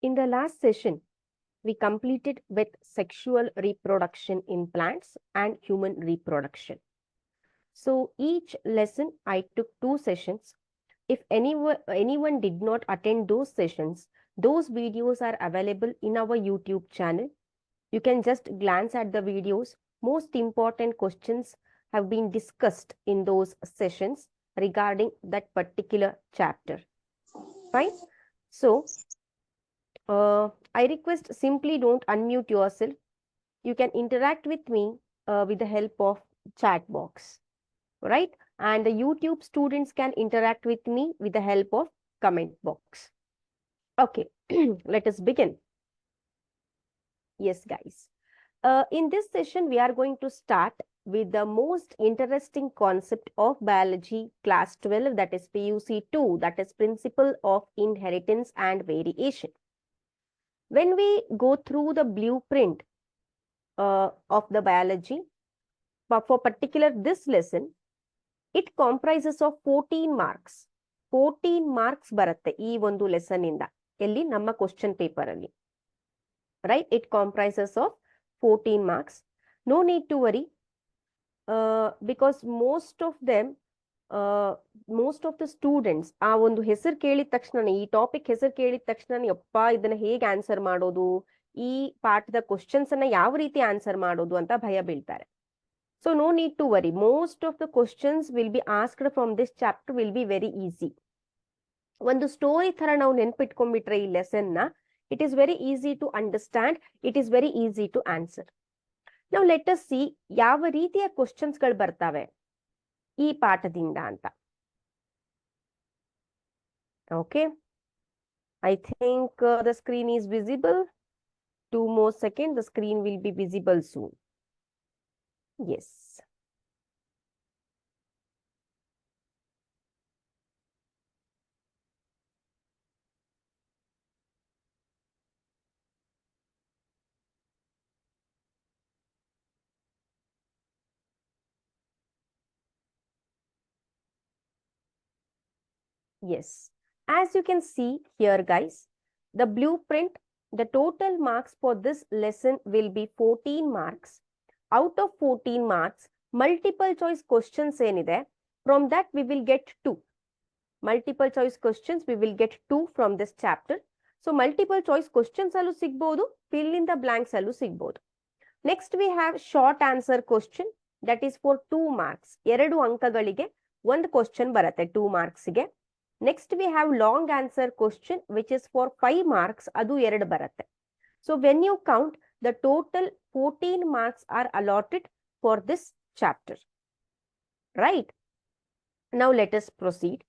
In the last session, we completed with sexual reproduction in plants and human reproduction. So each lesson I took 2 sessions. If anyone did not attend those sessions, those videos are available in our YouTube channel. You can just glance at the videos. Most important questions have been discussed in those sessions regarding that particular chapter. Fine. So I request simply don't unmute yourself. You can interact with me with the help of chat box, right? And the YouTube students can interact with me with the help of comment box. Okay, let us begin. Yes, guys. In this session, we are going to start with the most interesting concept of biology, class 12, that is PUC 2, that is principle of inheritance and variation. When we go through the blueprint of the biology, but for particular this lesson, it comprises of 14 marks. 14 marks ಬರುತ್ತೆ ಈ ಒಂದು lesson ಇಂದ ಎಲ್ಲಿ ನಮ್ಮ question paper ಅಲ್ಲಿ, right? It comprises of 14 marks. No need to worry because most of the students ಆ ಒಂದು ಹೆಸರು ಕೇಳಿದ ತಕ್ಷಣ, ಈ ಟಾಪಿಕ್ ಹೆಸರು ಕೇಳಿದ ತಕ್ಷಣ ಯಪ್ಪ ಇದನ್ನ ಹೇಗೆ ಆನ್ಸರ್ ಮಾಡೋದು, ಈ ಪಾಠದ ಕ್ವಶನ್ಸ್ ಅನ್ನ ಯಾವ ರೀತಿ ಆನ್ಸರ್ ಮಾಡೋದು ಅಂತ ಭಯ ಬೀಳ್ತಾರೆ. So no need to worry. Most of the questions will be asked from this chapter will be very easy. ಒಂದು ಸ್ಟೋರಿ ತರ ನಾವು ನೆನ್ಪಿಟ್ಕೊಂಡ್ಬಿಟ್ರೆ ಈ ಲೆಸನ್ ನ, it is very easy to understand, it is very easy to answer. Now let us see ಯಾವ ರೀತಿಯ questions ಗಳು ಬರ್ತವೆ ಈ ಪಾಠದಿಂದ ಅಂತ. Okay, I think the screen is visible. 2 more seconds, the screen will be visible soon. Yes. Yes. As you can see here, guys, the blueprint, the total marks for this lesson will be 14 marks. Out of 14 marks, multiple choice questions ಏನಿದೆ, from that we will get 2. Multiple choice questions we will get 2 from this chapter. So multiple choice questions ಅಲ್ಲೂ ಸಿಗ್ಬೋದು, fill in the blanks ಅಲ್ಲೂ ಸಿಗ್ಬೋದು. Next we have short answer question, that is for 2 marks. 2 ಅಂಕಗಳಿಗೆ ಒಂದು question ಬರುತ್ತೆ 2 marksಗೆ. Next we have long answer question which is for 5 marks, ಅದು 2 ಬರುತ್ತೆ. So when you count, the total 14 marks are allotted for this chapter, right? Now let us proceed.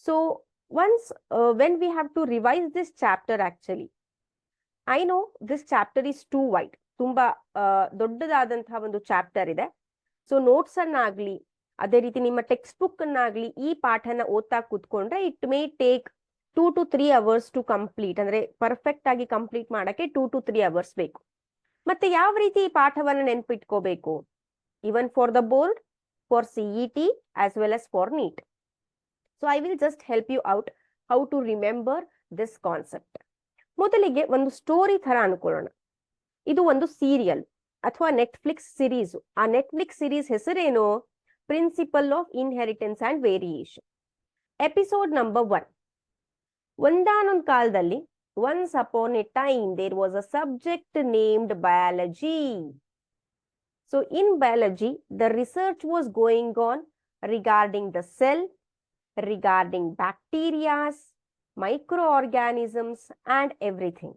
So once when we have to revise this chapter, actually I know this chapter is too wide, ತುಂಬಾ ದೊಡ್ಡದಾದಂತಹ ಒಂದು chapter ಇದೆ. So notes ಅನ್ನಾಗ್ಲಿ ಅದೇ ರೀತಿ ನಿಮ್ಮ text book ಅನ್ನಾಗ್ಲಿ ಈ ಪಾಠನ ಓದ್ತಾ ಕೂತ್ಕೊಂಡ್ರೆ it may take 2 to 3 hours to complete, ಅಂದ್ರೆ ಪರ್ಫೆಕ್ಟ್ ಆಗಿ ಕಂಪ್ಲೀಟ್ ಮಾಡಕ್ಕೆ 2 to 3 hours ಬೇಕು. ಮತ್ತೆ ಯಾವ ರೀತಿ ಈ ಪಾಠವನ್ನ ನೆನ್ಪಿಟ್ಕೋಬೇಕು, even for the board, for CET as well as for NEET. So I will just help you out how to remember this concept. ಮೊದಲಿಗೆ ಒಂದು ಸ್ಟೋರಿ ತರ ಅನ್ಕೊಳ್ಳೋಣ. ಇದು ಒಂದು ಸೀರಿಯಲ್ ಅಥವಾ ನೆಟ್ಫ್ಲಿಕ್ಸ್ ಸಿರೀಸ್. ಆ ನೆಟ್ಫ್ಲಿಕ್ಸ್ ಸಿರೀಸ್ ಹೆಸರೇನು? Principle of inheritance and variation. Episode number 1. ಒಂದಾನೊಂದು ಕಾಲದಲ್ಲಿ, once upon a time, there was a subject named biology. So in biology, the research was going on regarding the cell, regarding bacteria, microorganisms and everything.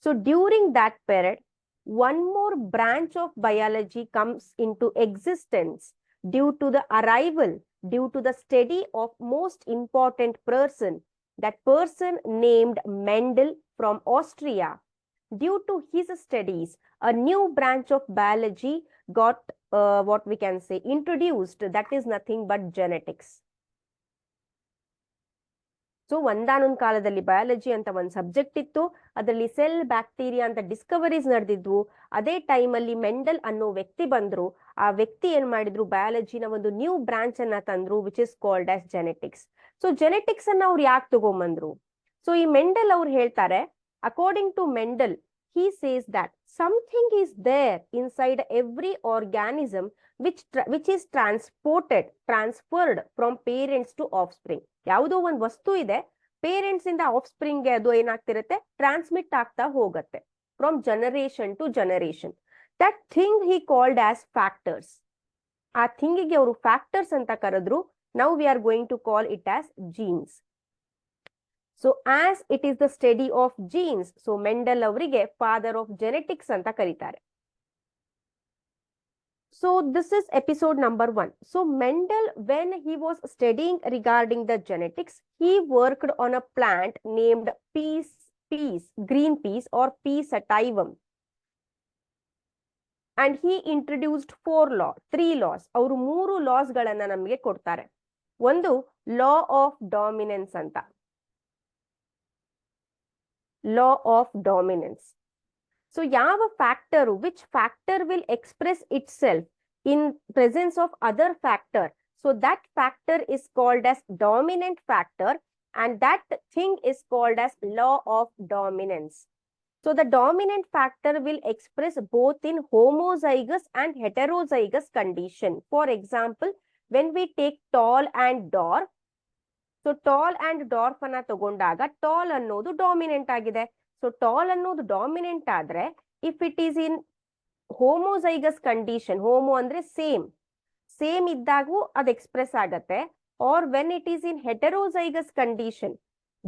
So during that period, one more branch of biology comes into existence due to the arrival, due to the study of most important person, that person named Mendel from Austria. Due to his studies, a new branch of biology got what we can say introduced, that is nothing but genetics. So ಒಂದಾನೊಂದು ಕಾಲದಲ್ಲಿ biology ಅಂತ ಒಂದು subject ಇತ್ತು, ಅದರಲ್ಲಿ cell, bacteria ಅಂತ discoveries ನಡೆದಿದ್ವು. ಅದೇ ಟೈಮಲ್ಲಿ Mendel ಅನ್ನೋ ವ್ಯಕ್ತಿ ಬಂದ್ರು. ಆ ವ್ಯಕ್ತಿ ಏನ್ ಮಾಡಿದ್ರು, ಬಯಾಲಜಿನ ಒಂದು ನ್ಯೂ ಬ್ರಾಂಚ್ ಅನ್ನ ತಂದ್ರು, which is called as genetics. So genetics ಅನ್ನ ಅವ್ರು ಯಾಕೆ ತಗೊಂಬಂದ್ರು? ಸೊ ಈ ಮೆಂಡಲ್ ಅವ್ರು ಹೇಳ್ತಾರೆ, according to Mendel, he says that something is there inside every organism which is transferred from parents to offspring. ಯಾವುದೋ ಒಂದು ವಸ್ತು ಇದೆ, ಪೇರೆಂಟ್ಸ್ ಇಂದ ಆಫ್ಸ್ಪ್ರಿಂಗ್ಗೆ ಅದು ಏನಾಗ್ತಿರುತ್ತೆ, ಟ್ರಾನ್ಸ್ಮಿಟ್ ಆಗ್ತಾ ಹೋಗುತ್ತೆ from generation to generation. That thing he called as factors. ಆ ಥಿಂಗಿಗೆ ಅವರು ಫ್ಯಾಕ್ಟರ್ಸ್ ಅಂತ ಕರೆದ್ರು. Now we are going to call it as genes. So as it is the study of genes, so Mendel ಅವರಿಗೆ father of genetics ಅಂತ ಕರೀತಾರೆ. So this is episode number 1. So Mendel, when he was studying regarding the genetics, he worked on a plant named green peas or pea sativum. And he introduced 3 laws. ಅವರು 3 laws ಗಳನ್ನ ನಮಗೆ ಕೊಡ್ತಾರೆ. ಒಂದು law of dominance ಅಂತ. Law of dominance. So ಯಾವ factor, which factor will express itself in presence of other factor, so that factor is called as dominant factor, and that thing is called as law of dominance. So the dominant factor will express both in homozygous and heterozygous condition. For example, when we take tall and dwarf, so tall and dwarf ಅನ್ನ ತಗೊಂಡಾಗ tall ಅನ್ನೋದು dominant ಆಗಿದೆ. So tall ಅನ್ನೋದು dominant ಆದ್ರೆ, if it is in homozygous condition, homo ಅಂದ್ರೆ same ಇದ್ದಾಗೂ ಅದು express ಆಗತ್ತೆ. Or when it is in heterozygous condition,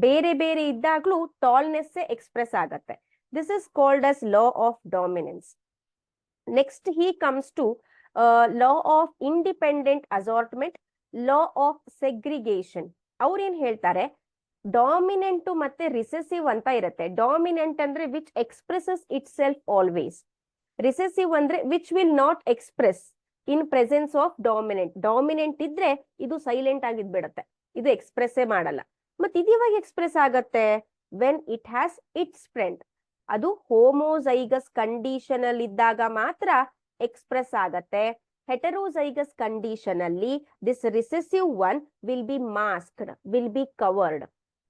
ಬೇರೆ ಬೇರೆ ಇದ್ದಾಗ್ಲೂ ಟಾಲ್ನೆಸ್ ಎಕ್ಸ್ಪ್ರೆಸ್ ಆಗತ್ತೆ. This is called as law of dominance. Next he comes to law of independent assortment, law of segregation. ಅವ್ರೇನ್ ಹೇಳ್ತಾರೆ, ಡಾಮಿನೆಂಟ್ ಮತ್ತೆ ರಿಸೆಸಿವ್ ಅಂತ ಇರುತ್ತೆ. ಡಾಮಿನೆಂಟ್ ಅಂದ್ರೆ which expresses itself always. Recessive ಅಂದ್ರೆ which will not express in presence of dominant. Dominant ಇದ್ರೆ ಇದು silent ಆಗಿದ್ಬಿಡತ್ತೆ, ಇದು ಎಕ್ಸ್ಪ್ರೆಸ್ಸೇ ಮಾಡಲ್ಲ. ಮತ್ತೆ ಇದು ಯಾವಾಗ ಎಕ್ಸ್ಪ್ರೆಸ್ ಆಗತ್ತೆ, when it has its friend. ಅದು ಹೋಮೋಸೈಗಸ್ ಕಂಡೀಷನ್ ಅಲ್ಲಿ ಇದ್ದಾಗ ಮಾತ್ರ ಎಕ್ಸ್ಪ್ರೆಸ್ ಆಗತ್ತೆ. ಹೆಟರೋಸೈಗಸ್ ಕಂಡೀಷನ್ ಅಲ್ಲಿ this recessive one will be masked, will be covered.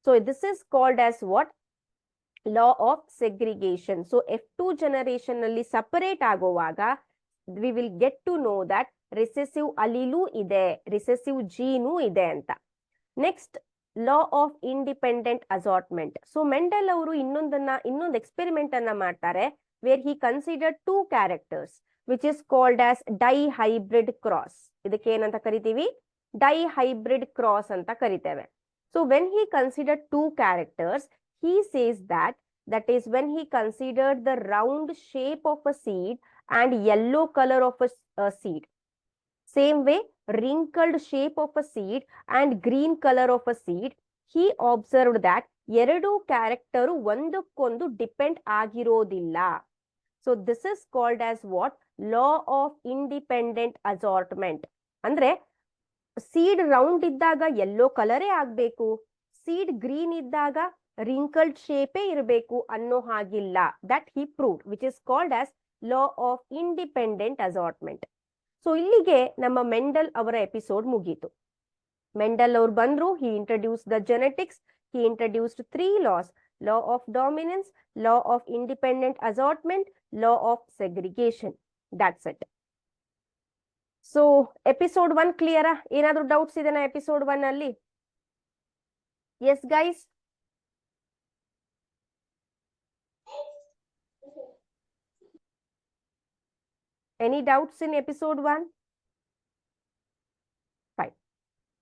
So this is called as what? Law of segregation. So F2 generation ಅಲ್ಲಿ separate ಆಗುವಾಗ we will get to know that recessive allele ಇದೆ, recessive gene ಇದೆ ಅಂತ. Next, law of independent assortment. So Mendel ಅವರು ಇನ್ನೊಂದು experiment ಅನ್ನ ಮಾಡ್ತಾರೆ, where he considered 2 characters which is called as dihybrid cross. ಇದಕ್ಕೆ ಏನಂತ ಕರಿತೀವಿ, dihybrid cross ಅಂತ ಕರಿತೇವೆ. So when he considered 2 characters, he says that is when he considered the round shape of a seed and yellow color of a seed. Same way, wrinkled shape of a seed and green color of a seed, he observed that ಎರಡು character ಒಂದಕ್ಕೊಂದು depend ಆಗಿರೋದಿಲ್ಲ. So this is called as what? Law of independent assortment. ಅಂದ್ರೆ seed round ಇದ್ದಾಗ yellow ಕಲರೇ ಆಗ್ಬೇಕು, seed green ಇದ್ದಾಗ wrinkled ಶೇಪೇ ಇರಬೇಕು ಅನ್ನೋ ಹಾಗಿಲ್ಲ. That he proved, which is called as law of independent assortment. So ಇಲ್ಲಿಗೆ ನಮ್ಮ ಮೆಂಡಲ್ ಅವರ ಎಪಿಸೋಡ್ ಮುಗೀತು. ಮೆಂಡಲ್ ಅವ್ರು ಬಂದ್ರು, he introduce the genetics, he introduced 3 laws: law of dominance, law of independent assortment, law of segregation. That's it. So episode 1 ಕ್ಲಿಯರಾ? ಏನಾದ್ರೂ doubts ಇದೆನಾ episode 1 ಅಲ್ಲಿ? Yes guys? Any doubts in episode 1? Fine.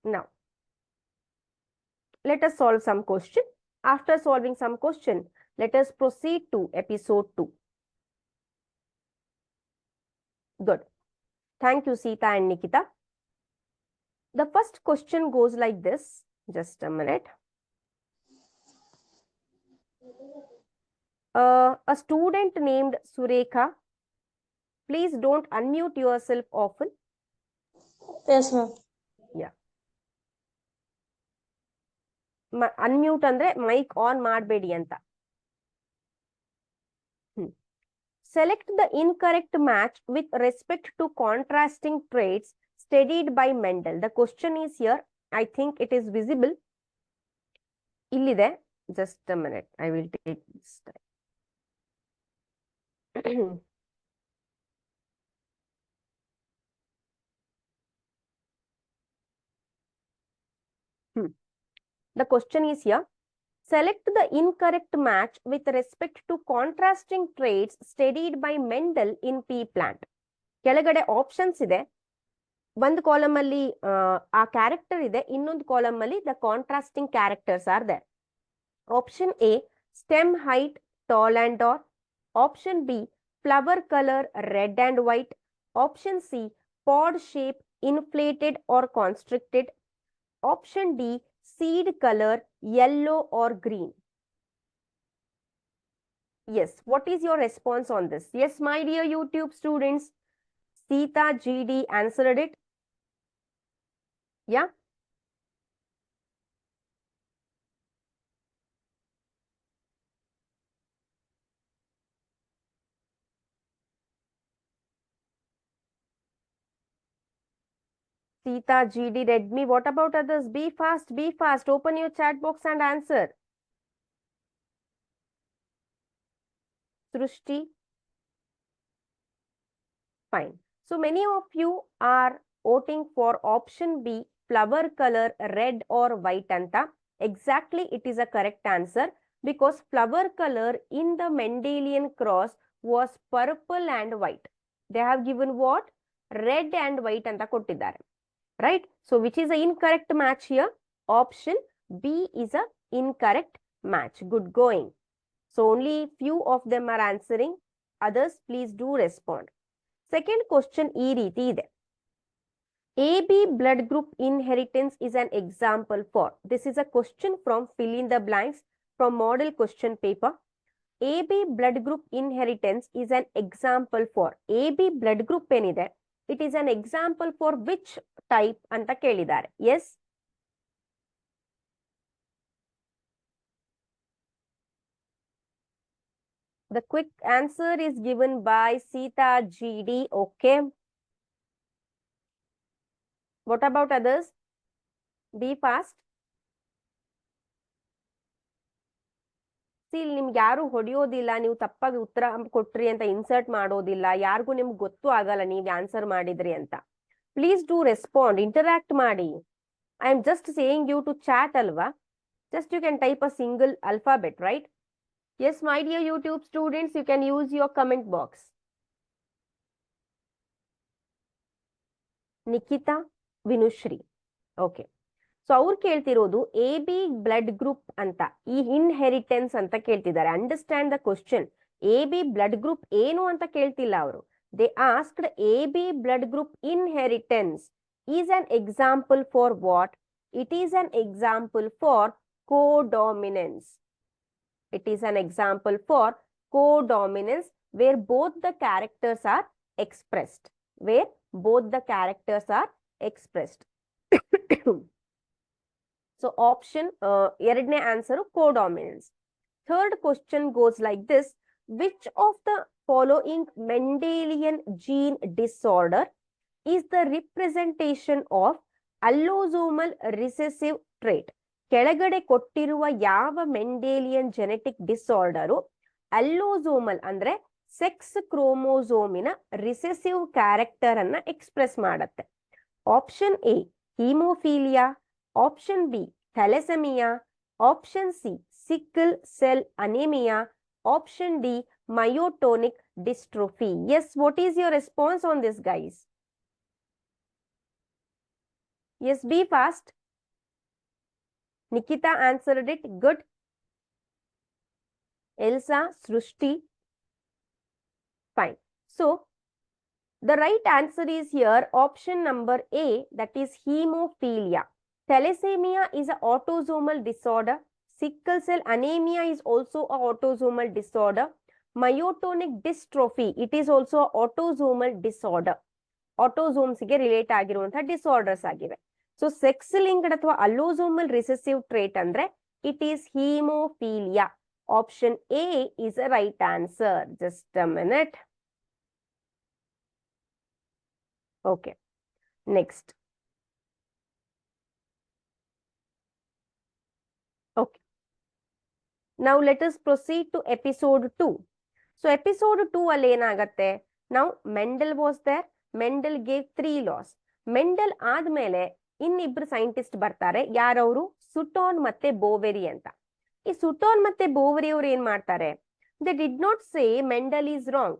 Now, let us solve some question. After solving some question, let us proceed to episode 2. Good. Thank you, Sita and Nikita. The first question goes like this. Just a minute. A student named Surekha. Please don't unmute yourself often. Yes, ma'am. Yeah. Unmute andre mic on ಮಾಡಬೇಡಿ ಅಂತ. Select the incorrect match with respect to contrasting traits studied by Mendel. The question is here. I think it is visible. ಇಲ್ಲಿದೆ. Just a minute. I will take this time. The question is here. Select the incorrect match with respect to contrasting traits studied by Mendel in pea plant. ಕೆಳಗಡೆ options ಇದೆ. ಒಂದು column ಅಲ್ಲಿ ಆ character ಇದೆ, ಇನ್ನೊಂದು column ಅಲ್ಲಿ the contrasting characters are there. Option A stem height tall and dwarf. Option B flower colour red and white. Option C pod shape inflated or constricted. Option D seed color yellow or green. Yes, what is your response on this? Yes, my dear YouTube students, Sita GD answered it. Yeah. Sita GD read me. What about others? Be fast, be fast. Open your chat box and answer. Srushti. Fine. So many of you are voting for option B, flower color red or white anta. Exactly, it is a correct answer because flower color in the Mendelian cross was purple and white. They have given what? Red and white anta kottidare. Right? So which is the incorrect match here? Option B is a incorrect match. Good going. So only few of them are answering. Others, please do respond. Second question ಈ ರೀತಿ ಇದೆ. AB blood group inheritance is an example for. This is a question from fill in the blanks from model question paper. AB blood group inheritance is an example for. AB blood group ಏನಿದೆ, it is an example for which type ಅಂತ ಕೇಳಿದ್ದಾರೆ. Yes. The quick answer is given by Sita GD. Okay. What about others? Be fast. ಇಲ್ಲಿ ನಿಮ್ಗೆ ಯಾರು ಹೊಡೆಯೋದಿಲ್ಲ, ನೀವು ತಪ್ಪಾಗಿ ಉತ್ತರ ಕೊಟ್ರಿ ಅಂತ ಇನ್ಸರ್ಟ್ ಮಾಡೋದಿಲ್ಲ, ಯಾರಿಗೂ ನಿಮ್ಗೆ ಗೊತ್ತು ಆಗಲ್ಲ ನೀವು ಆನ್ಸರ್ ಮಾಡಿದ್ರಿ ಅಂತ. ಪ್ಲೀಸ್ ಡೂ ರೆಸ್ಪಾಂಡ್, ಇಂಟರಾಕ್ಟ್ ಮಾಡಿ. I am just saying you to chat ಅಲ್ವಾ, just you can type a single alphabet, right? Yes, my dear YouTube students, you can use your comment box. Nikita Vinushri. Okay. So ಅವ್ರು ಕೇಳ್ತಿರೋದು A B blood group ಅಂತ, ಈ inheritance ಅಂತ ಕೇಳ್ತಿದ್ದಾರೆ. Understand the question. A B blood group ಏನು ಅಂತ ಕೇಳ್ತಿಲ್ಲ ಅವರು. They asked A B blood group inheritance is an example for what? It is an example for codominance. It is an example for codominance where both the characters are expressed. Where both the characters are expressed. So option ಎರಡನೇ answer codominance. Third question goes like this. Which of the following Mendelian gene disorder is the representation of allosomal recessive trait? ಕೆಳಗಡೆ ಕೊಟ್ಟಿರುವ ಯಾವ Mendelian genetic disorder allosomal ಅಂದ್ರೆ sex ಕ್ರೋಮೋಸೋಮಿನ recessive character ಅನ್ನ express ಮಾಡುತ್ತೆ? Option A haemophilia, option B thalassaemia, option C sickle cell anaemia, option D myotonic dystrophy. Yes, what is your response on this guys? Yes, be fast. Nikita answered it. Good. Elsa, Srushti. Fine. So, the right answer is here option number A, that is hemophilia. Thalassemia is an autosomal disorder. Sickle cell anemia is also an autosomal disorder. Myotonic dystrophy, it is also an autosomal disorder. Autosomes ಗೆ relate ಆಗಿರುವಂತಹ disorders ಆಗಿವೆ. So sex linked ಅಥವಾ ಅಲ್ಲೋಸೋಮಲ್ recessive trait ಅಂದ್ರೆ it is ಹೀಮೋಫೀಲಿಯಾ. Option A is a right answer. Just a minute. Okay. Next. Okay. Now let us proceed to episode 2. So episode 2 ಅಲ್ಲಿ ಏನಾಗತ್ತೆ? Now Mendel was there. Mendel gave 3 laws. Mendel ಆದ್ಮೇಲೆ ಇನ್ನಿಬ್ರು scientist ಬರ್ತಾರೆ. ಯಾರವರು? ಸುಟೋನ್ ಮತ್ತೆ ಬೋವೆರಿ ಅಂತ. ಈ ಸುಟೋನ್ ಮತ್ತೆ ಬೋವೆರಿ ಅವರು ಏನ್ ಮಾಡ್ತಾರೆ? They did not say Mendel is wrong.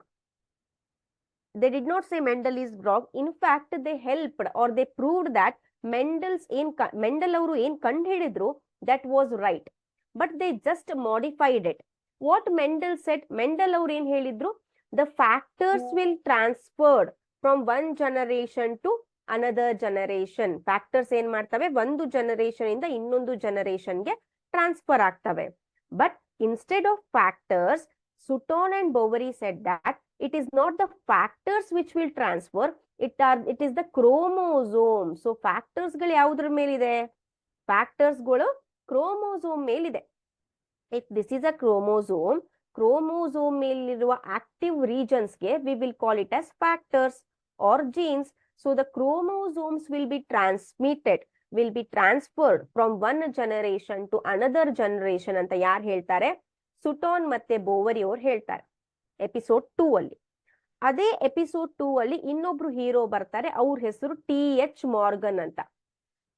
They did not say Mendel is wrong. In fact, they helped or they proved that Mendel ಅವರು ಏನ್ ಕಂಡು ಹಿಡಿದ್ರು that was right. But they just modified it. What Mendel said, Mendel ಅವರು ಏನ್ ಹೇಳಿದ್ರು? The factors will transferred from one generation to another generation. Factors ಏನ್ ಮಾಡ್ತವೆ? ಒಂದು generation ಇಂದ ಇನ್ನೊಂದು ಜನರೇಷನ್ಗೆ ಟ್ರಾನ್ಸ್ಫರ್ ಆಗ್ತವೆ. But instead of factors, Sutton and Boveri said that it is not the factors which will transfer, it is the chromosome. So factors ಗಳು ಯಾವುದ್ರ ಮೇಲಿದೆ? Factors ಗಳು ಕ್ರೋಮೋಸೋಮ್ ಮೇಲಿದೆ. If this is a chromosome, chromosome ಮೇಲಿರುವ active regions ಗೆ we will call it as factors or genes. So the chromosomes will be transferred from one generation to another generation ಅಂತ ಯಾರು ಹೇಳ್ತಾರೆ? ಸುಟೋನ್ ಮತ್ತೆ ಬೋವರಿ ಅವರು ಹೇಳ್ತಾರೆ ಎಪಿಸೋಡ್ 2 ಅಲ್ಲಿ. ಅದೇ ಎಪಿಸೋಡ್ 2 ಅಲ್ಲಿ ಇನ್ನೊಬ್ರು ಹೀರೋ ಬರ್ತಾರೆ. ಅವ್ರ ಹೆಸರು TH ಮಾರ್ಗನ್ ಅಂತ.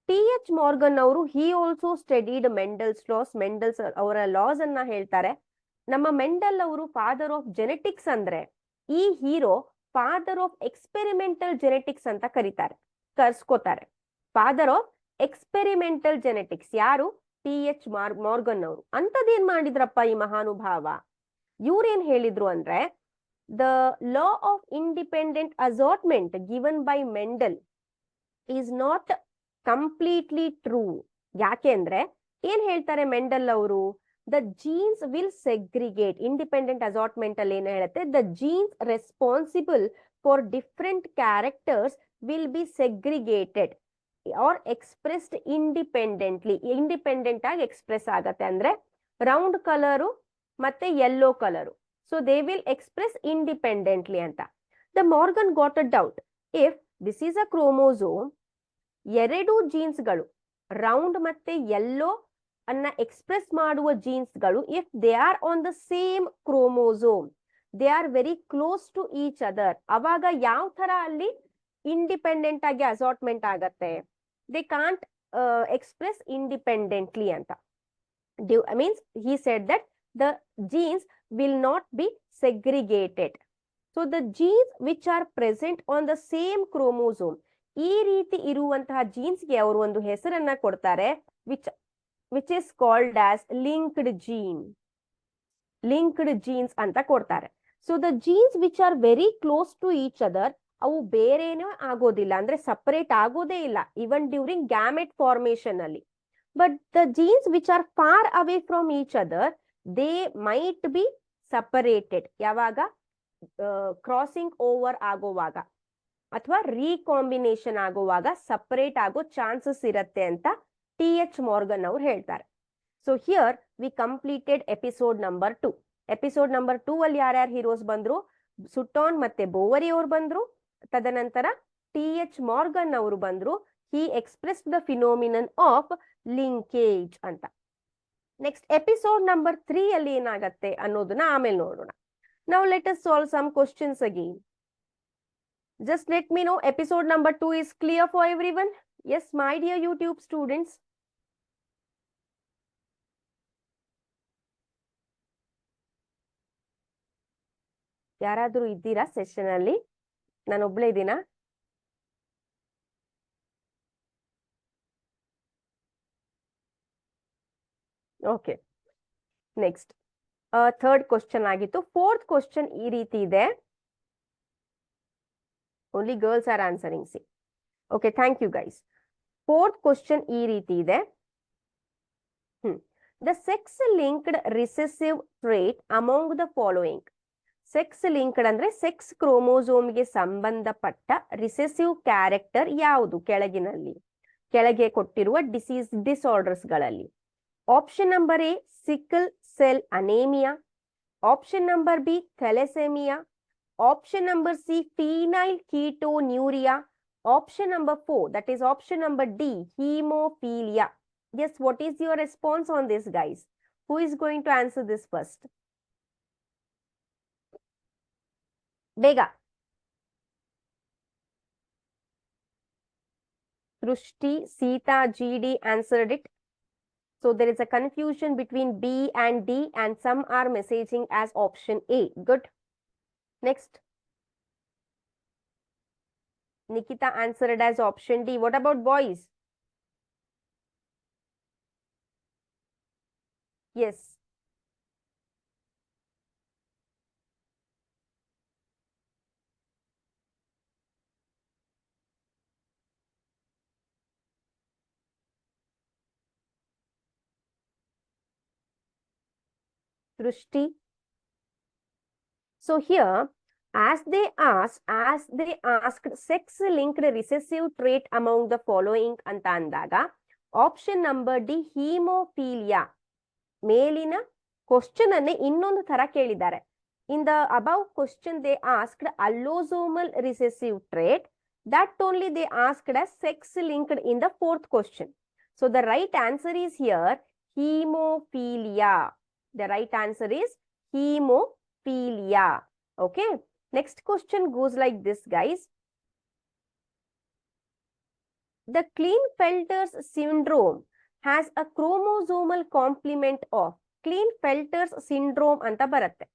TH ಮಾರ್ಗನ್ ಅವರು he also studied Mendel's loss. Mendel's ಅವರ ಲಾಸ್ ಅನ್ನ ಹೇಳ್ತಾರೆ. ನಮ್ಮ ಮೆಂಡಲ್ ಅವರು ಫಾದರ್ ಆಫ್ ಜೆನೆಟಿಕ್ಸ್ ಅಂದ್ರೆ ಈ hero father of experimental genetics ಅಂತ ಕರ್ಸ್ಕೋತಾರೆ. ಫಾದರ್ ಆಫ್ ಎಕ್ಸ್ಪೆರಿಮೆಂಟಲ್ ಜೆನೆಟಿಕ್ಸ್ ಯಾರು? TH ಮಾರ್ಗನ್ ಅವರು. ಅಂತದೇನ್ ಮಾಡಿದ್ರಪ್ಪ ಈ ಮಹಾನುಭಾವ? ಇವ್ರೇನ್ ಹೇಳಿದ್ರು ಅಂದ್ರೆ the law of independent assortment given by Mendel is not completely true. ಯಾಕೆ ಅಂದ್ರೆ ಏನ್ ಹೇಳ್ತಾರೆ ಮೆಂಡಲ್ ಅವರು? The genes will segregate. Independent assortment ಅಲ್ಲಿ ಏನ್ ಹೇಳುತ್ತೆ? The genes responsible for different characters will be segregated or expressed independently. Independent ಆಗಿ express ಆಗತ್ತೆ. ಅಂದ್ರೆ ರೌಂಡ್ ಕಲರು ಮತ್ತೆ yellow colour. So they will express independently ಅಂತ. The Morgan got a doubt. If this is a chromosome, ಎರಡು ಜೀನ್ಸ್ಗಳು round ಮತ್ತೆ yellow ಅನ್ನ express ಮಾಡುವ ಜೀನ್ಸ್ಗಳು, if they are on the same chromosome, they are very close to each other, ಅವಾಗ ಯಾವ ತರ ಅಲ್ಲಿ ಇಂಡಿಪೆಂಡೆಂಟ್ ಆಗಿ ಅಸಾರ್ಟ್ಮೆಂಟ್ ಆಗತ್ತೆ? ದೇ ಕಾಂಟ್ ಎಕ್ಸ್ಪ್ರೆಸ್ ಇಂಡಿಪೆಂಡೆಂಟ್ಲಿ ಅಂತ. Means he said that the genes will not be segregated. So the genes which are present on the same chromosome, ಈ ರೀತಿ ಇರುವಂತಹ ಜೀನ್ಸ್ಗೆ ಅವರು ಒಂದು ಹೆಸರನ್ನ ಕೊಡ್ತಾರೆ, which is called as linked gene. Linked genes ಅಂತ ಕೊಡ್ತಾರೆ. So the genes which are very close to each other, ಅವು ಬೇರೆನೇ ಆಗೋದಿಲ್ಲ, ಅಂದ್ರೆ ಸಪರೇಟ್ ಆಗೋದೇ ಇಲ್ಲ ಇವನ್ ಡ್ಯೂರಿಂಗ್ ಗ್ಯಾಮೆಟ್ ಫಾರ್ಮೇಶನ್ ಅಲ್ಲಿ. But the genes which are far away from each other, they might be separated. ಯಾವಾಗ? ಕ್ರಾಸಿಂಗ್ ಓವರ್ ಆಗೋವಾಗ ಅಥವಾ ರೀಕಾಂಬಿನೇಷನ್ ಆಗೋವಾಗ ಸಪರೇಟ್ ಆಗೋ ಚಾನ್ಸಸ್ ಇರತ್ತೆ ಅಂತ TH ಮಾರ್ಗನ್ ಅವ್ರು ಹೇಳ್ತಾರೆ. So here V completed episode number 2. Episode number 2 ಅಲ್ಲಿ ಯಾರ್ಯಾರು ಹೀರೋಸ್ ಬಂದ್ರು? ಸುಟೋನ್ ಮತ್ತೆ ಬೋವರಿ ಅವರು ಬಂದ್ರು. ತದನಂತರ TH ಮಾರ್ಗನ್ ಅವರು ಬಂದ್ರು. He expressed the phenomenon of linkage ಅಂತ. ನೆಕ್ಸ್ಟ್ ಎಪಿಸೋಡ್ ನಂಬರ್ 3 ಅಲ್ಲಿ ಏನಾಗತ್ತೆ ಅನ್ನೋದನ್ನ ಆಮೇಲೆ ನೋಡೋಣ. Now let us solve some questions again. Just let me know episode number 2 is clear for everyone? Yes, my dear YouTube students. ಯಾರಾದ್ರೂ ಇದ್ದೀರಾ session ಅಲ್ಲಿ? ನಾನೊಬ್ಳೇ ಇದ್ದೀನಾ? ಓಕೆ, ನೆಕ್ಸ್ಟ್ ಥರ್ಡ್ ಕ್ವಶನ್ ಆಗಿತ್ತು. ಫೋರ್ತ್ ಕ್ವಶನ್ ಈ ರೀತಿ ಇದೆ. Only girls are answering. C, okay, thank you guys. Fourth question ಈ ರೀತಿ ಇದೆ. The sex linked recessive trait among the following. Sex linked ಅಂದ್ರೆ ಸೆಕ್ಸ್ ಕ್ರೋಮೋಸೋಮ್ಗೆ ಸಂಬಂಧಪಟ್ಟ ರಿಸೆಸಿವ್ ಕ್ಯಾರೆಕ್ಟರ್ ಯಾವುದು ಕೆಳಗೆ ಕೊಟ್ಟಿರುವ ಡಿಸಾರ್ಡರ್ಸ್ಗಳಲ್ಲಿ? Option number A sickle cell anaemia, option number B thalassaemia, option number C phenylketonuria, option number 4 that is option number D hemophilia. Yes, what is your response on this guys? Who is going to answer this first? Bega. Srushti, Sita, GD answered it. So there is a confusion between B and D, and some are messaging as option A. Good. Next. Nikita answered as option D. What about boys? Yes. Srushti. So here, as they asked sex-linked recessive trait among the following ಅಂತ ಅಂದಾಗ option number D ಹೀಮೋಫೀಲಿಯಾ ಮೇಲಿನ question ಅನ್ನೇ ಇನ್ನೊಂದು ತರ ಕೇಳಿದ್ದಾರೆ. In the above question they asked allosomal recessive trait, that only they asked as sex-linked in the fourth question. So the right answer is here hemophilia. The right answer is hemophilia. Okay. Next question goes like this, guys. The Klinefelter's syndrome has a chromosomal complement of Klinefelter's syndrome anta baratte.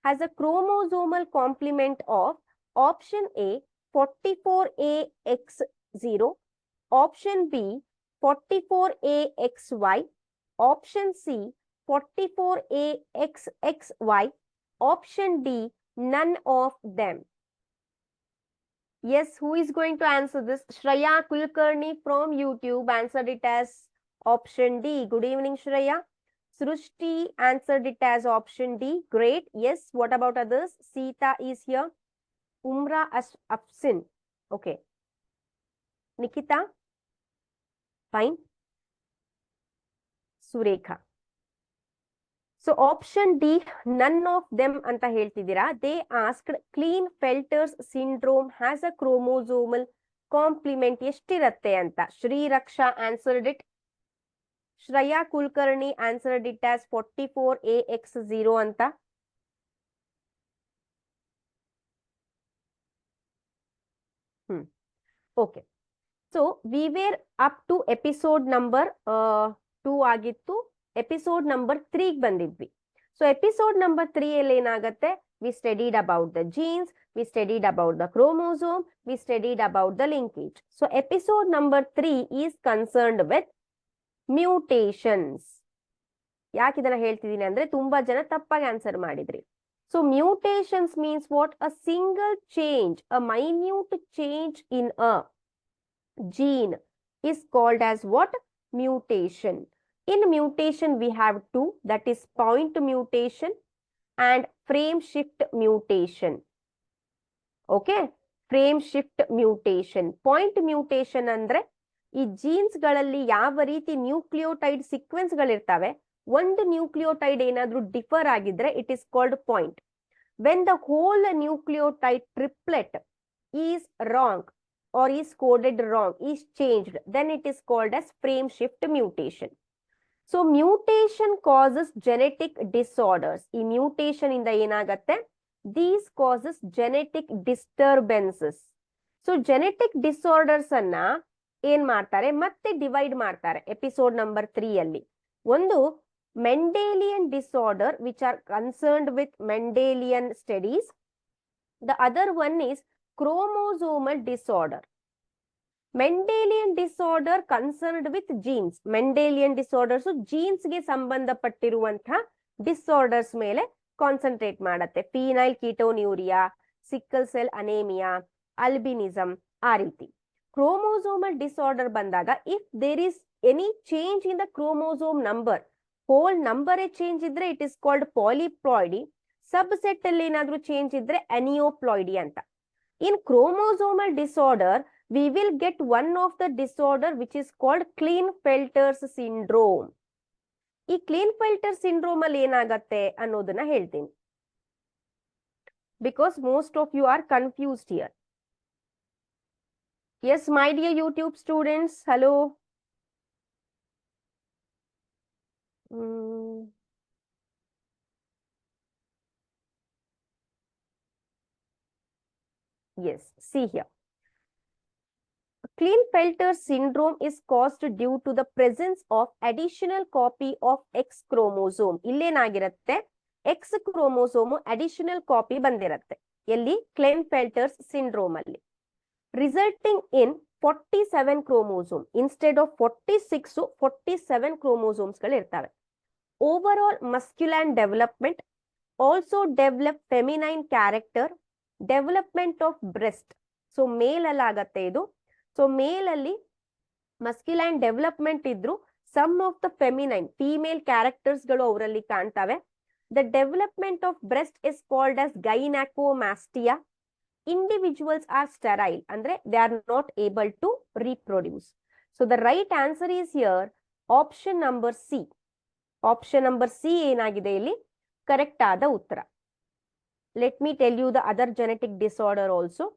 Has a chromosomal complement of option A 44AX0, option B 44AXY, option C 44AXXY, option D none of them. Yes, who is going to answer this? Shreya Kulkarni from YouTube answered it as option D. Good evening, Shreya. Srushti answered it as option D. Great. Yes, what about others? Sita is here. Umra Afsin. Okay. Nikita? Fine. Surekha. So option D, none of them anta heltidira. They asked Klinefelter's syndrome has a chromosomal complement eshtirutte anta. Shri Raksha answered it. Shreya Kulkarni answered it as 44AX0 anta. Okay. So we were up to episode number 2 ಆಗಿತ್ತು. Episode number 3 ಬಂದಿದ್ವಿ. So episode number 3 ಅಲ್ಲಿ ಏನಾಗುತ್ತೆ, V studied about the jeans, V studied about the chromosome, V studied about the linkage. So episode number 3 is concerned with mutations. ಯಾಕೆ ಇದನ್ನ ಹೇಳ್ತಿದ್ದೀನಿ ಅಂದ್ರೆ ತುಂಬಾ ಜನ ತಪ್ಪಾಗಿ ಆನ್ಸರ್ ಮಾಡಿದ್ರಿ. So mutations means what? A single change, a minute change in a gene is called as what? Mutation. In mutation we have two, that is point mutation and frame shift mutation. Okay, frame shift mutation. Point mutation ಅಂದ್ರೆ ಈ jeans ಗಳಲ್ಲಿ ಯಾವ ರೀತಿ nucleotide sequence ಗಳಿರ್ತವೆ, ಒಂದು nucleotide ಏನಾದ್ರೂ differ ಆಗಿದ್ರೆ it is called point. When the whole nucleotide triplet is wrong or is coded wrong, is changed, then it is called as frame shift mutation. So mutation causes genetic disorders. ಈ mutation ಇಂದ ಏನಾಗತ್ತೆ? These causes genetic disturbances. So genetic disorders ಅನ್ನ ಏನ್ ಮಾಡ್ತಾರೆ, ಮತ್ತೆ divide ಮಾಡ್ತಾರೆ episode number 3 ಅಲ್ಲಿ. ಒಂದು Mendelian disorder which are concerned with Mendelian studies. The other one is chromosomal disorder. Mendelian disorder concerned with genes. Mendelian disorders genes ಗೆ ಸಂಬಂಧಪಟ್ಟಿರುವಂತಹ disorders ಮೇಲೆ ಕಾನ್ಸಂಟ್ರೇಟ್ ಮಾಡುತ್ತೆ. Phenylketonuria, sickle cell anaemia, albinism, ಆ ರೀತಿ. Chromosomal disorder ಬಂದಾಗ if there is any change in the chromosome number, whole number change ಇದ್ರೆ it is called polyploidy. Subset ಅಲ್ಲಿ ಏನಾದ್ರೂ ಚೇಂಜ್ ಇದ್ರೆ ಅನಿಯೋಪ್ಲಾಯ್ಡಿ ಅಂತ. In chromosomal disorder, we will get one of the disorder which is called Klinefelter's syndrome. ಈ Klinefelter syndrome ಅಲ್ಲಿ ಏನಾಗತ್ತೆ ಅನ್ನೋದನ್ನ ಹೇಳ್ತೀನಿ. Because most of you are confused here. Yes, my dear YouTube students, hello. Yes, see here. Klinefelter syndrome is caused due to the presence of additional copy of X chromosome. ಇಲ್ಲೇನಾಗಿರುತ್ತೆ X chromosome additional copy ಬಂದಿರುತ್ತೆ. ಎಲ್ಲಿ Klinefelter syndrome ಅಲ್ಲಿ. Resulting in 47 chromosome instead of 46 47 chromosomes ಗಳು ಇರ್ತವೆ. Overall masculine development, also develop feminine character, development of breast. So male ಅಲ್ಲಿ ಆಗತ್ತೆ ಇದು. So male ಅಲ್ಲಿ masculine development ಇದ್ರು some of the feminine female characters ಗಳು ಅವರಲ್ಲಿ ಕಾಣ್ತವೆ. The development of breast is called as gynaecomastia. Individuals are sterile ಅಂದ್ರೆ they are not able to reproduce. So the right answer is here option number C. Option number C ಏನಾಗಿದೆ ಇಲ್ಲಿ correct ಆದ ಉತ್ತರ. Let me tell you the other genetic disorder also.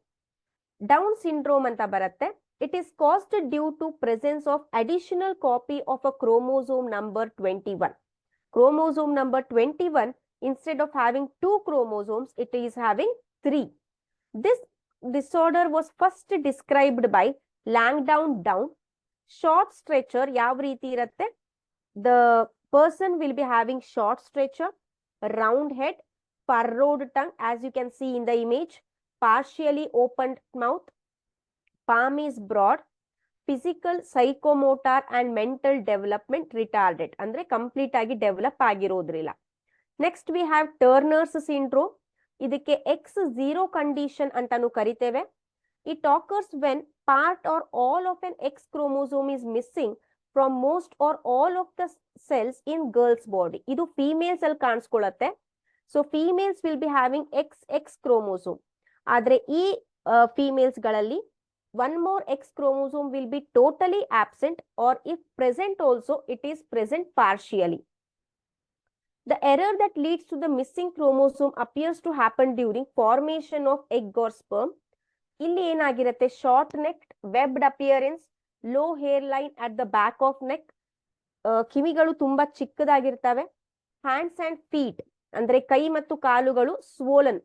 Down syndrome ಅಂತ ಬರುತ್ತೆ. It is caused due to presence of additional copy of a chromosome number 21. Chromosome number 21, instead of having 2 chromosomes, it is having 3. This disorder was first described by Langdon Down. Short stature, yav reeti irutte? The person will be having short stature, round head, furrowed tongue, as you can see in the image, partially opened mouth, palm is broad, physical, psychomotor and mental development retarded. ಅಂದ್ರೆ complete ಆಗಿ develop ಆಗಿರೋದ್ರಿಲ್ಲ. Next we have Turner's syndrome. ಇದಕ್ಕೆ X0 condition ಅಂತಾನು ಕರಿತೇವೆ. It occurs when part or all of an X chromosome is missing from most or all of the cells in girls body. ಇದು females ಅಲ್ಲಿ ಕಾಣಿಸ್ಕೊಳ್ಳುತ್ತೆ. So females will be having XX chromosome. ಆದ್ರೆ ಈ females ಗಳಲ್ಲಿ one more X chromosome will be totally absent, or if present also, it is present partially. The error that leads to the missing chromosome appears to happen during formation of egg or sperm. ಇಲ್ಲಿ ಏನಾಗಿರುತ್ತೆ short neck, webbed appearance, low hair line at the back of neck, ಕಿವಿಗಳು ತುಂಬಾ ಚಿಕ್ಕದಾಗಿರ್ತವೆ. Hands and feet ಅಂದ್ರೆ ಕೈ ಮತ್ತು ಕಾಲುಗಳು swollen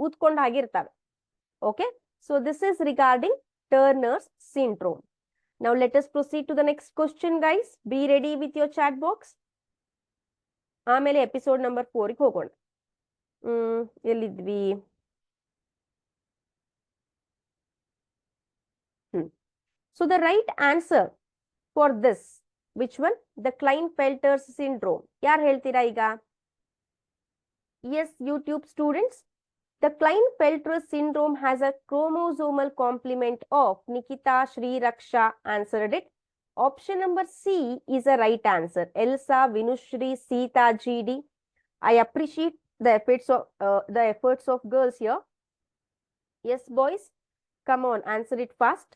ಊದ್ಕೊಂಡಾಗಿರ್ತವೆ. Okay, so this is regarding Turner's syndrome. Now let us proceed to the next question, guys. Be ready with your chat box. ಆಮೇಲೆ episode number 4 ಗೆ ಹೋಗೋಣ. ಎಲ್ಲಿದ್ವಿ? So the right answer for this, which one? The Klinefelter syndrome. ಯಾರು ಹೇಳ್ತೀರಾ ಈಗ? Yes, YouTube students. The Klinefelter syndrome has a chromosomal complement of Nikita, Shri, Raksha answered it. Option number C is a right answer. Elsa, Vinushri, Sita, GD. I appreciate the efforts of girls here. Yes, boys, come on, answer it fast.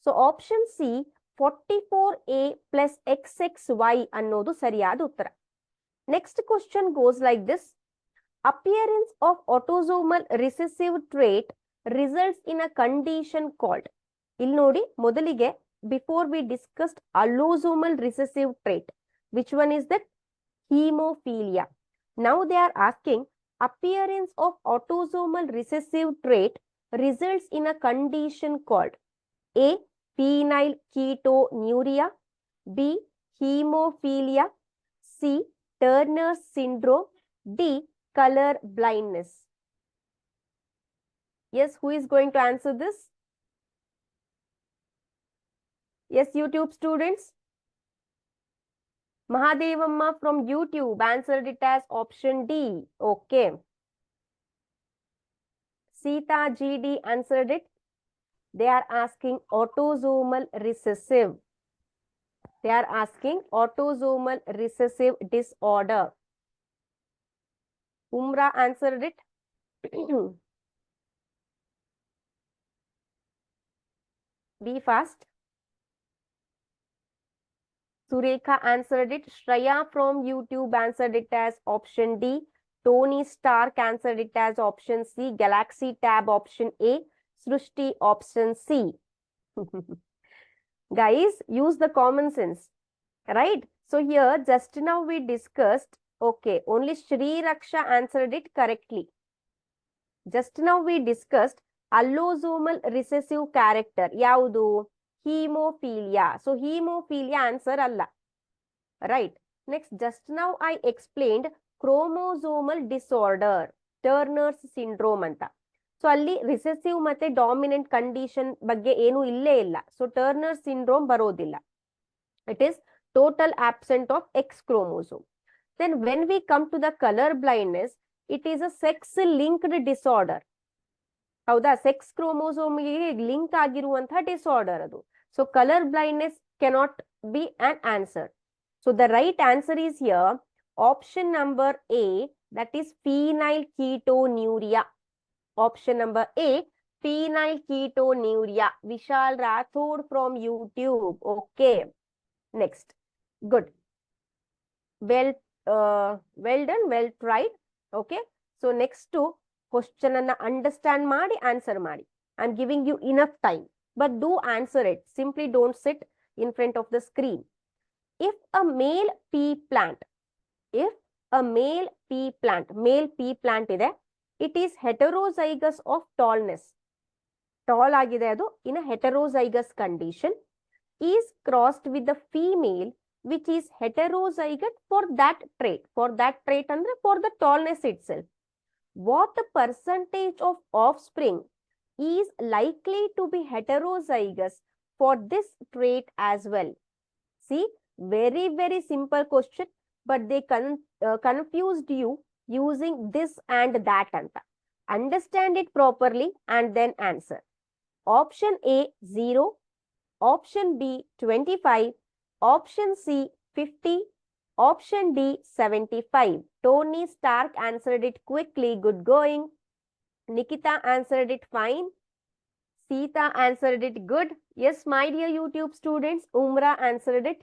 So option C, 44A plus XXY ಅನ್ನೋದು ಸರಿಯಾದ ಉತ್ತರ. Next question goes like this. Appearance of autosomal recessive trait results in a condition called. ಇಲ್ಲಿ ನೋಡಿ ಮೊದಲಿಗೆ before we discussed allosomal recessive trait. Which one is that? Hemophilia. Now they are asking appearance of autosomal recessive trait results in a condition called A. Phenylketonuria, B. Hemophilia, C. Turner's syndrome, D. Color blindness. Yes, who is going to answer this? Yes, YouTube students. Mahadevamma from YouTube answered it as option D. Okay. Sita GD answered it. They are asking autosomal recessive. They are asking autosomal recessive disorder. Umra answered it. Be fast. Surekha answered it. Shreya from YouTube answered it as option D. Tony Stark answered it as option C. Galaxy Tab option A. Srushti option C. Guys, use the common sense. Right? So here, just now we discussed. Okay, only Shri Raksha answered it correctly. Just now we discussed Allosomal recessive character ಯಾವುದು? Hemophilia. So hemophilia answer ಅಲ್ಲ. Right. Next, just now I explained chromosomal disorder, Turner's syndrome ಅಂತ. So ಅಲ್ಲಿ recessive ಮತ್ತೆ dominant condition ಬಗ್ಗೆ ಏನು ಇಲ್ಲೇ ಇಲ್ಲ. So turner syndrome ಬರೋದಿಲ್ಲ. It is total absent of X chromosome. Then when we come to the color blindness, it is a sex linked disorder. ಹೌದಾ? Sex ಕ್ರೋಮೋಸೋಮ್ಗೆ ಲಿಂಕ್ ಆಗಿರುವಂತಹ ಡಿಸಾರ್ಡರ್ ಅದು. So colour blindness cannot be an answer. So the right answer is here option number A, that is phenylketonuria. Option number A, phenylketonuria. Vishal Rathod from YouTube. Okay, next. Good, well done, well tried. Okay, so next question ಅನ್ನ understand ಮಾಡಿ answer ಮಾಡಿ. I am giving you enough time, but do answer it. Simply don't sit in front of the screen. If a male pea plant, if a male pea plant ಇದೆ, it is heterozygous of tallness. Tall ಆಗಿದೆ ಅದು in a heterozygous condition, is crossed with the female which is heterozygous for that trait. For that trait ಅಂದ್ರೆ for the tallness itself. What percentage of offspring is likely to be heterozygous for this trait as well? See, very simple question, but they confused you using this and that anta. Understand it properly and then answer. Option A 0, option B 25, option C 50, option D 75. Tony Stark answered it quickly. Good going. Nikita answered it fine. Sita answered it good. Yes, my dear YouTube students, Umra answered it.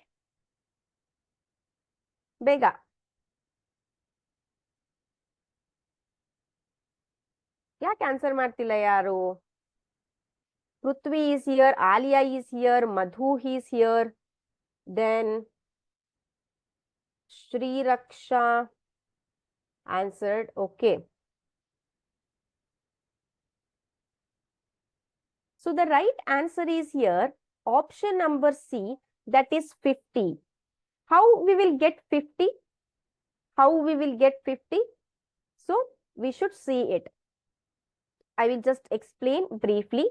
ಬೇಗ. ಯಾಕೆ answer ಮಾಡ್ತಿಲ್ಲ ಯಾರು? Prithvi is here, Alia is here, Madhu is here, then Shriraksha answered. Okay, so the right answer is here option number C, that is 50. How we will get 50? How we will get 50? So we should see it. I will just explain briefly.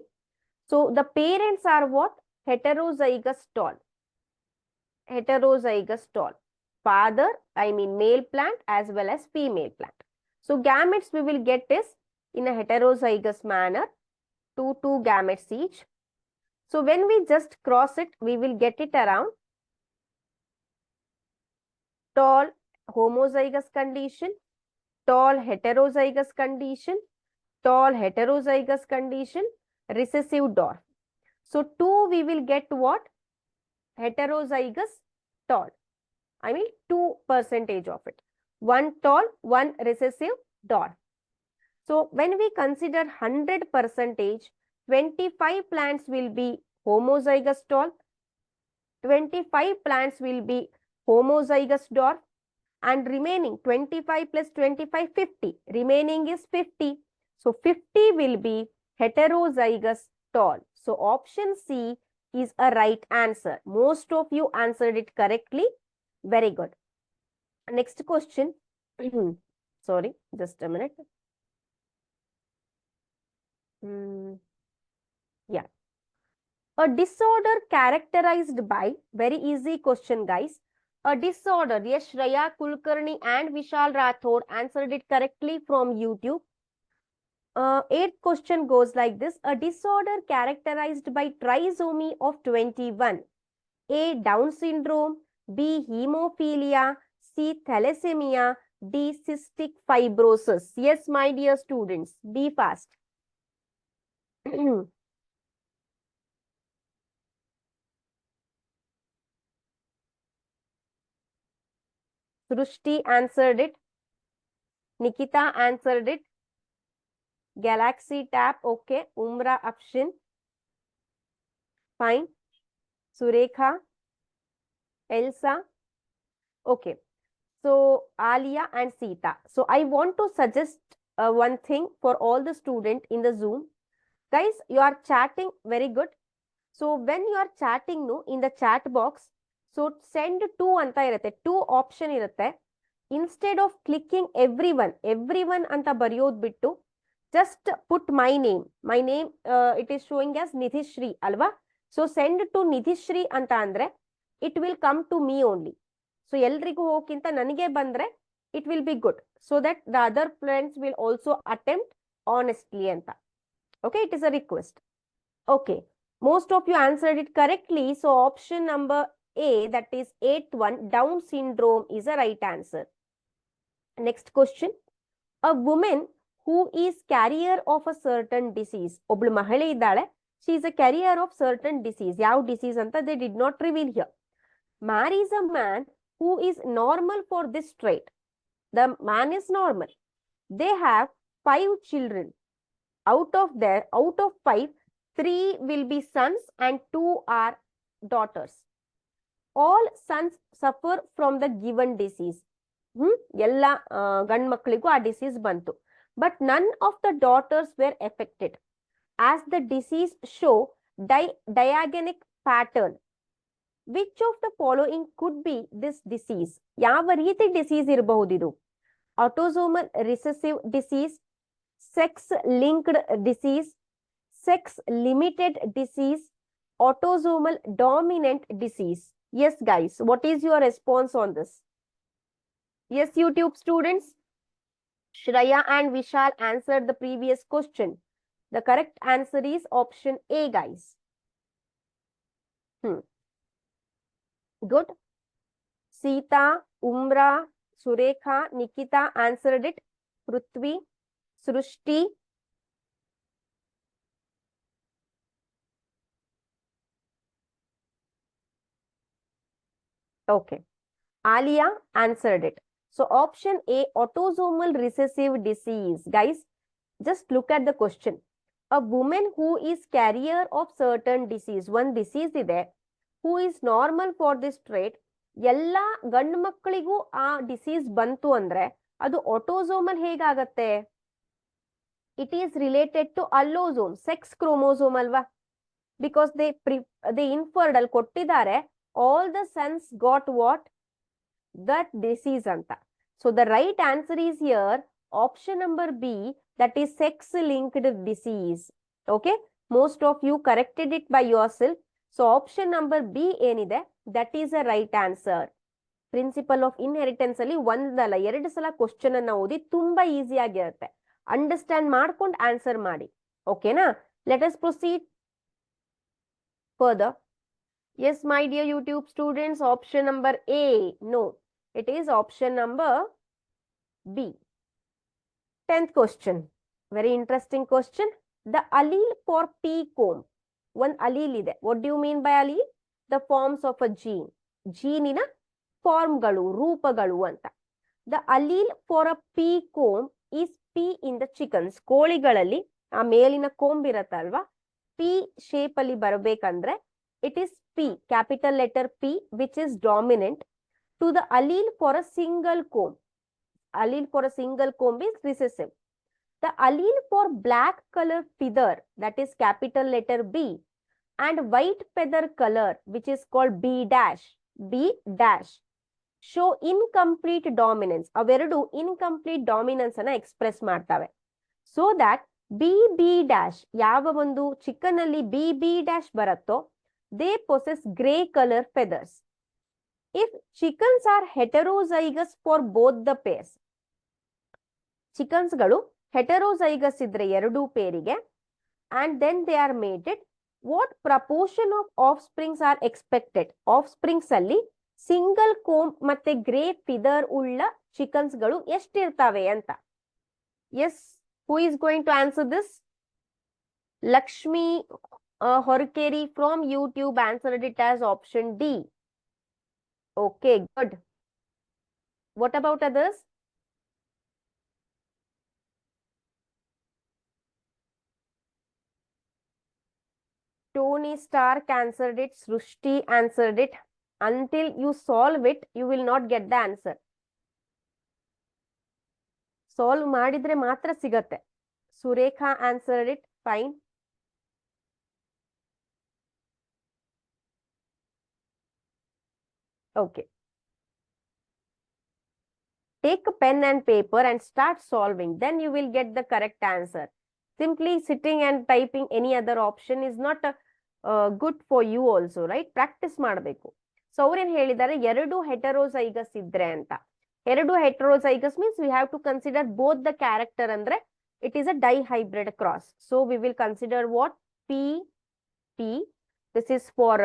So the parents are what? Heterozygous tall. Heterozygous tall. Father, I mean male plant as well as female plant. So gametes we will get is in a heterozygous manner, 2 gametes each. So when we just cross it, we will get it around tall homozygous condition, tall heterozygous condition, tall heterozygous condition, recessive dwarf. So 2 we will get what? Heterozygous tall. I mean 2% of it. 1 tall, 1 recessive dwarf. So when we consider 100%, 25 plants will be homozygous tall, 25 plants will be homozygous dwarf, and remaining 25 plus 25, 50. Remaining is 50. So 50 will be heterozygous tall. So option C is a right answer. Most of you answered it correctly. Very good. Next question. Sorry, just a minute. Yeah. A disorder characterized by, very easy question guys. A disorder, yes, Shreya Kulkarni and Vishal Rathod answered it correctly from YouTube. 8th question goes like this. A disorder characterized by trisomy of 21. A. Down syndrome, B. Hemophilia, C. Thalassemia, D. Cystic fibrosis. Yes, my dear students, be fast. Srushti answered it. Nikita answered it. Galaxy Tab, okay. Umra option. Fine. Surekha. Elsa. Okay. So, Alia and Sita. So, I want to suggest one thing for all the students in the Zoom. Guys, you are chatting very good. So when you are chatting in the chat box, so send to anta irutte, to option irutte. Instead of clicking everyone anta bariyod bittu, just put my name. My name, it is showing as Nidhishri alva. So send to Nidhishri anta andre it will come to me only. So ಎಲ್ರಿಗೂ ಹೋಗಿಂತ ನನಗೆ ಬಂದ್ರೆ it will be good, so that the other friends will also attempt honestly anta. Okay, it is a request. Okay, most of you answered it correctly. So option number A, that is 8-1, Down syndrome is a right answer. Next question. A woman who is carrier of a certain disease. ಒಬ್ಳು ಮಹಿಳೆ ಇದ್ದಾಳೆ. She is a carrier of certain disease. ಯಾವ disease ಅಂತ they did not reveal here. Marries a man who is normal for this trait. The man is normal. They have 5 children. Out of 5, 3 will be sons and 2 are daughters. All sons suffer from the given disease. ಎಲ್ಲ ಗಂಡು ಮಕ್ಕಳಿಗೂ ಆ disease ಬಂತು. But none of the daughters were affected, as the disease show diagonic pattern. Which of the following could be this disease? ಯಾವ ರೀತಿ disease ಇರಬಹುದಿದು? Autosomal recessive disease, sex-linked disease, sex-limited disease, autosomal dominant disease. Yes, guys, what is your response on this? Yes, YouTube students, Shreya and Vishal answered the previous question. The correct answer is option A, guys. Good. Sita, Umra, Surekha, Nikita answered it. Prithvi, Srushti. Okay. Alia answered it. So option A, autosomal recessive disease. Guys, just look at the question. A woman who is carrier of certain disease, one disease ಇದೆ, who is normal for this trait, ಎಲ್ಲ ಗಂಡು ಮಕ್ಕಳಿಗೂ ಆ disease ಬಂತು ಅಂದ್ರೆ ಅದು autosomal ಹೇಗಾಗತ್ತೆ? It is related to allosome, sex chromosome ಅಲ್ವಾ? ಬಿಕಾಸ್ ದೇ ಇನ್ಫರ್ಡ್ ಅಲ್ಲಿ ಕೊಟ್ಟಿದ್ದಾರೆ, all the sons got what? That disease anta. So the right answer is here option number B, that is sex-linked disease. Okay, most of you corrected it by yourself. So option number B ಏನಿದೆ, that is a right answer. Principle of inheritance ಅಲ್ಲಿ ಒಂದಲ್ಲ 2 ಸಲ question ಅನ್ನ ಓದಿ ತುಂಬಾ easy ಆಗಿರುತ್ತೆ. Understand ಮಾಡ್ಕೊಂಡು answer ಮಾಡಿ. ಓಕೆನಾ? Let us proceed further. Yes, my dear YouTube students, option number A. No, it is option number B. 10th question. Very interesting question. The allele for P comb. One allele ide. What do you mean by allele? The forms of a gene. Gene ina form galu, ರೂಪಗಳು ಅಂತ. The allele for a P comb is P in the chickens. ಕೋಳಿಗಳಲ್ಲಿ ಆ ಮೇಲಿನ comb ಇರತ್ತಲ್ವಾ, P shape ಅಲ್ಲಿ ಬರಬೇಕಂದ್ರೆ it is P, capital letter P, which is dominant to the allele for a single comb. Allele for a single comb is recessive. The allele for black color feather, that is capital letter B, and white feather color, which is called B dash, show incomplete dominance. ಅವೆರಡು incomplete dominance ಅನ್ನ express ಮಾಡ್ತವೆ. So that B dash, ಯಾವ ಒಂದು chicken ಅಲ್ಲಿ B dash ಬರುತ್ತೋ, they possess gray color feathers. If chickens are heterozygous for both the pairs, chickens ಗಳು heterozygous ಇದ್ರೆ ಎರಡು ಪೇರಿಗೆ, and then they are mated, what proportion of offsprings are expected? Offsprings ಅಲ್ಲಿ single comb ಮತ್ತೆ grey ಫಿದರ್ ಉಳ್ಳ chickens ಗಳು ಎಷ್ಟಿರ್ತವೆ ಅಂತ. Yes, who is going to answer this? Lakshmi Horkeri from YouTube answered it as option D. Okay, good. What about others? Tony Stark answered it. Srushti answered it. Until you solve it, you will not get the answer. Solve ಮಾಡಿದ್ರೆ ಮಾತ್ರ ಸಿಗತ್ತೆ. Surekha answered it. Fine. Okay. Take a pen and paper and start solving. Then you will get the correct answer. Simply sitting and typing any other option is not good for you also, right? Practice ಮಾಡಬೇಕು. So ಅವ್ರೇನ್ ಹೇಳಿದ್ದಾರೆ, 2 heterozygous ಇದ್ರೆ ಅಂತ. 2 heterozygous means we have to consider both the character ಅಂದ್ರೆ it is a dihybrid cross. So we will consider what? P. This is for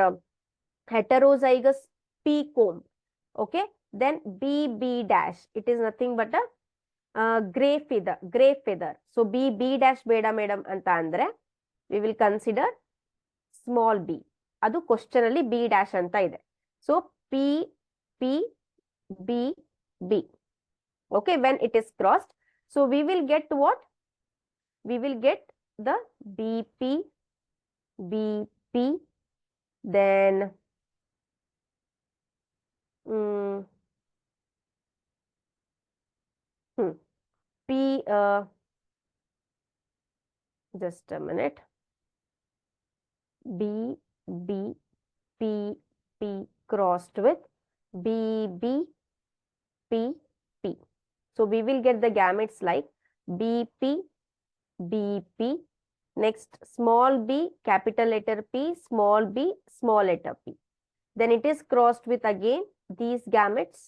heterozygous P comb. Okay. Then B dash. It is nothing but a gray feather. So B dash beda madam anta andre we will consider small b. Adu question alli B dash anta ide. So P B. Okay. When it is crossed, so we will get what? We will get the BP, then P, just a minute, B, P crossed with B, P. So we will get the gametes like BP, next small b, capital letter P, small b, small letter P. Then it is crossed with again these gametes,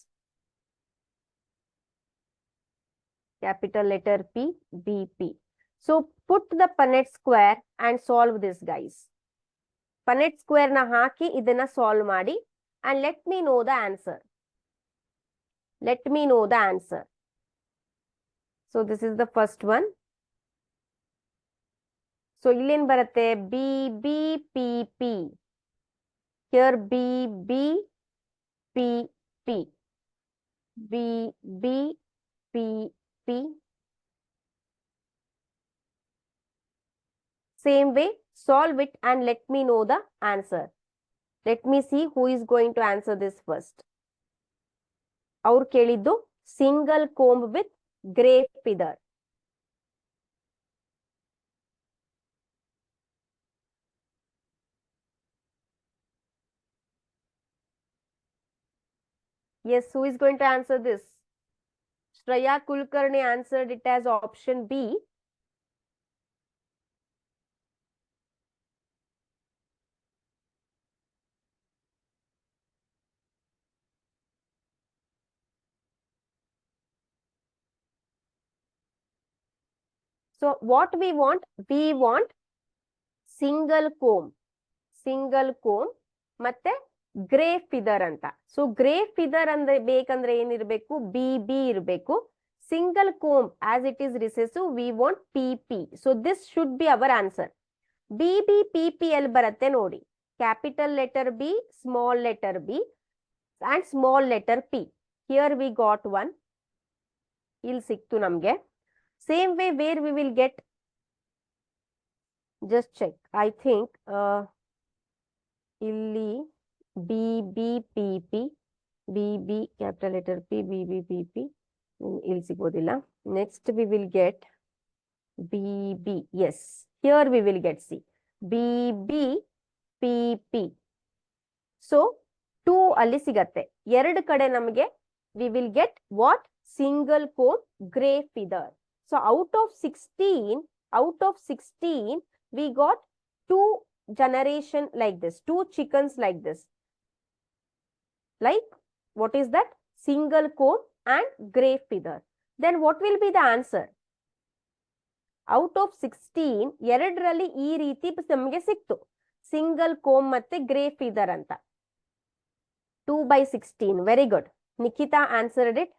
capital letter P, BP. So put the Punnett square and solve this, guys. Punnett square na haki idana solve madi and let me know the answer. So this is the first one. So illen baratte B. Here B, P. Same way, solve it and let me know the answer. Let me see who is going to answer this first. Our keliddu single comb with gray feather. Yes, who is going to answer this? Shreya Kulkarni answered it as option B. So what we want? We want single comb ಮತ್ತೆ grey feather ಅಂತ. So grey feather ಅಂದ್ರೆ ಬೇಕಂದ್ರೆ ಏನಿರ್ಬೇಕು? BB ಇರಬೇಕು. Single comb as it is recessive we want PP. So this should be our answer. PP ಎಲ್ಲಿ ಬರುತ್ತೆ ನೋಡಿ. Capital letter B, small letter B and small letter P. Here we got one. ಇಲ್ಲಿ ಸಿಕ್ತು ನಮ್ಗೆ. Same way where we will get, just check. I think illi BB capital letter P, BB ಇಲ್ಲಿ ಸಿಗೋದಿಲ್ಲ. Next we will get BB. Yes, here we will get C. BB PP. So 2 ಅಲ್ಲಿ ಸಿಗತ್ತೆ. ಎರಡು ಕಡೆ ನಮಗೆ we will get what? Single comb gray feather. So out of 16 we got 2 generation like this, 2 chickens like this. Like what is that? Single comb and gray feather. Then what will be the answer? Out of 16 ಎರಡರಲ್ಲಿ ಈ ರೀತಿ ನಮಗೆ ಸಿಕ್ತು. Single comb ಮತ್ತೆ gray feather ಅಂತ. 2/16. Very good. Nikita answered it.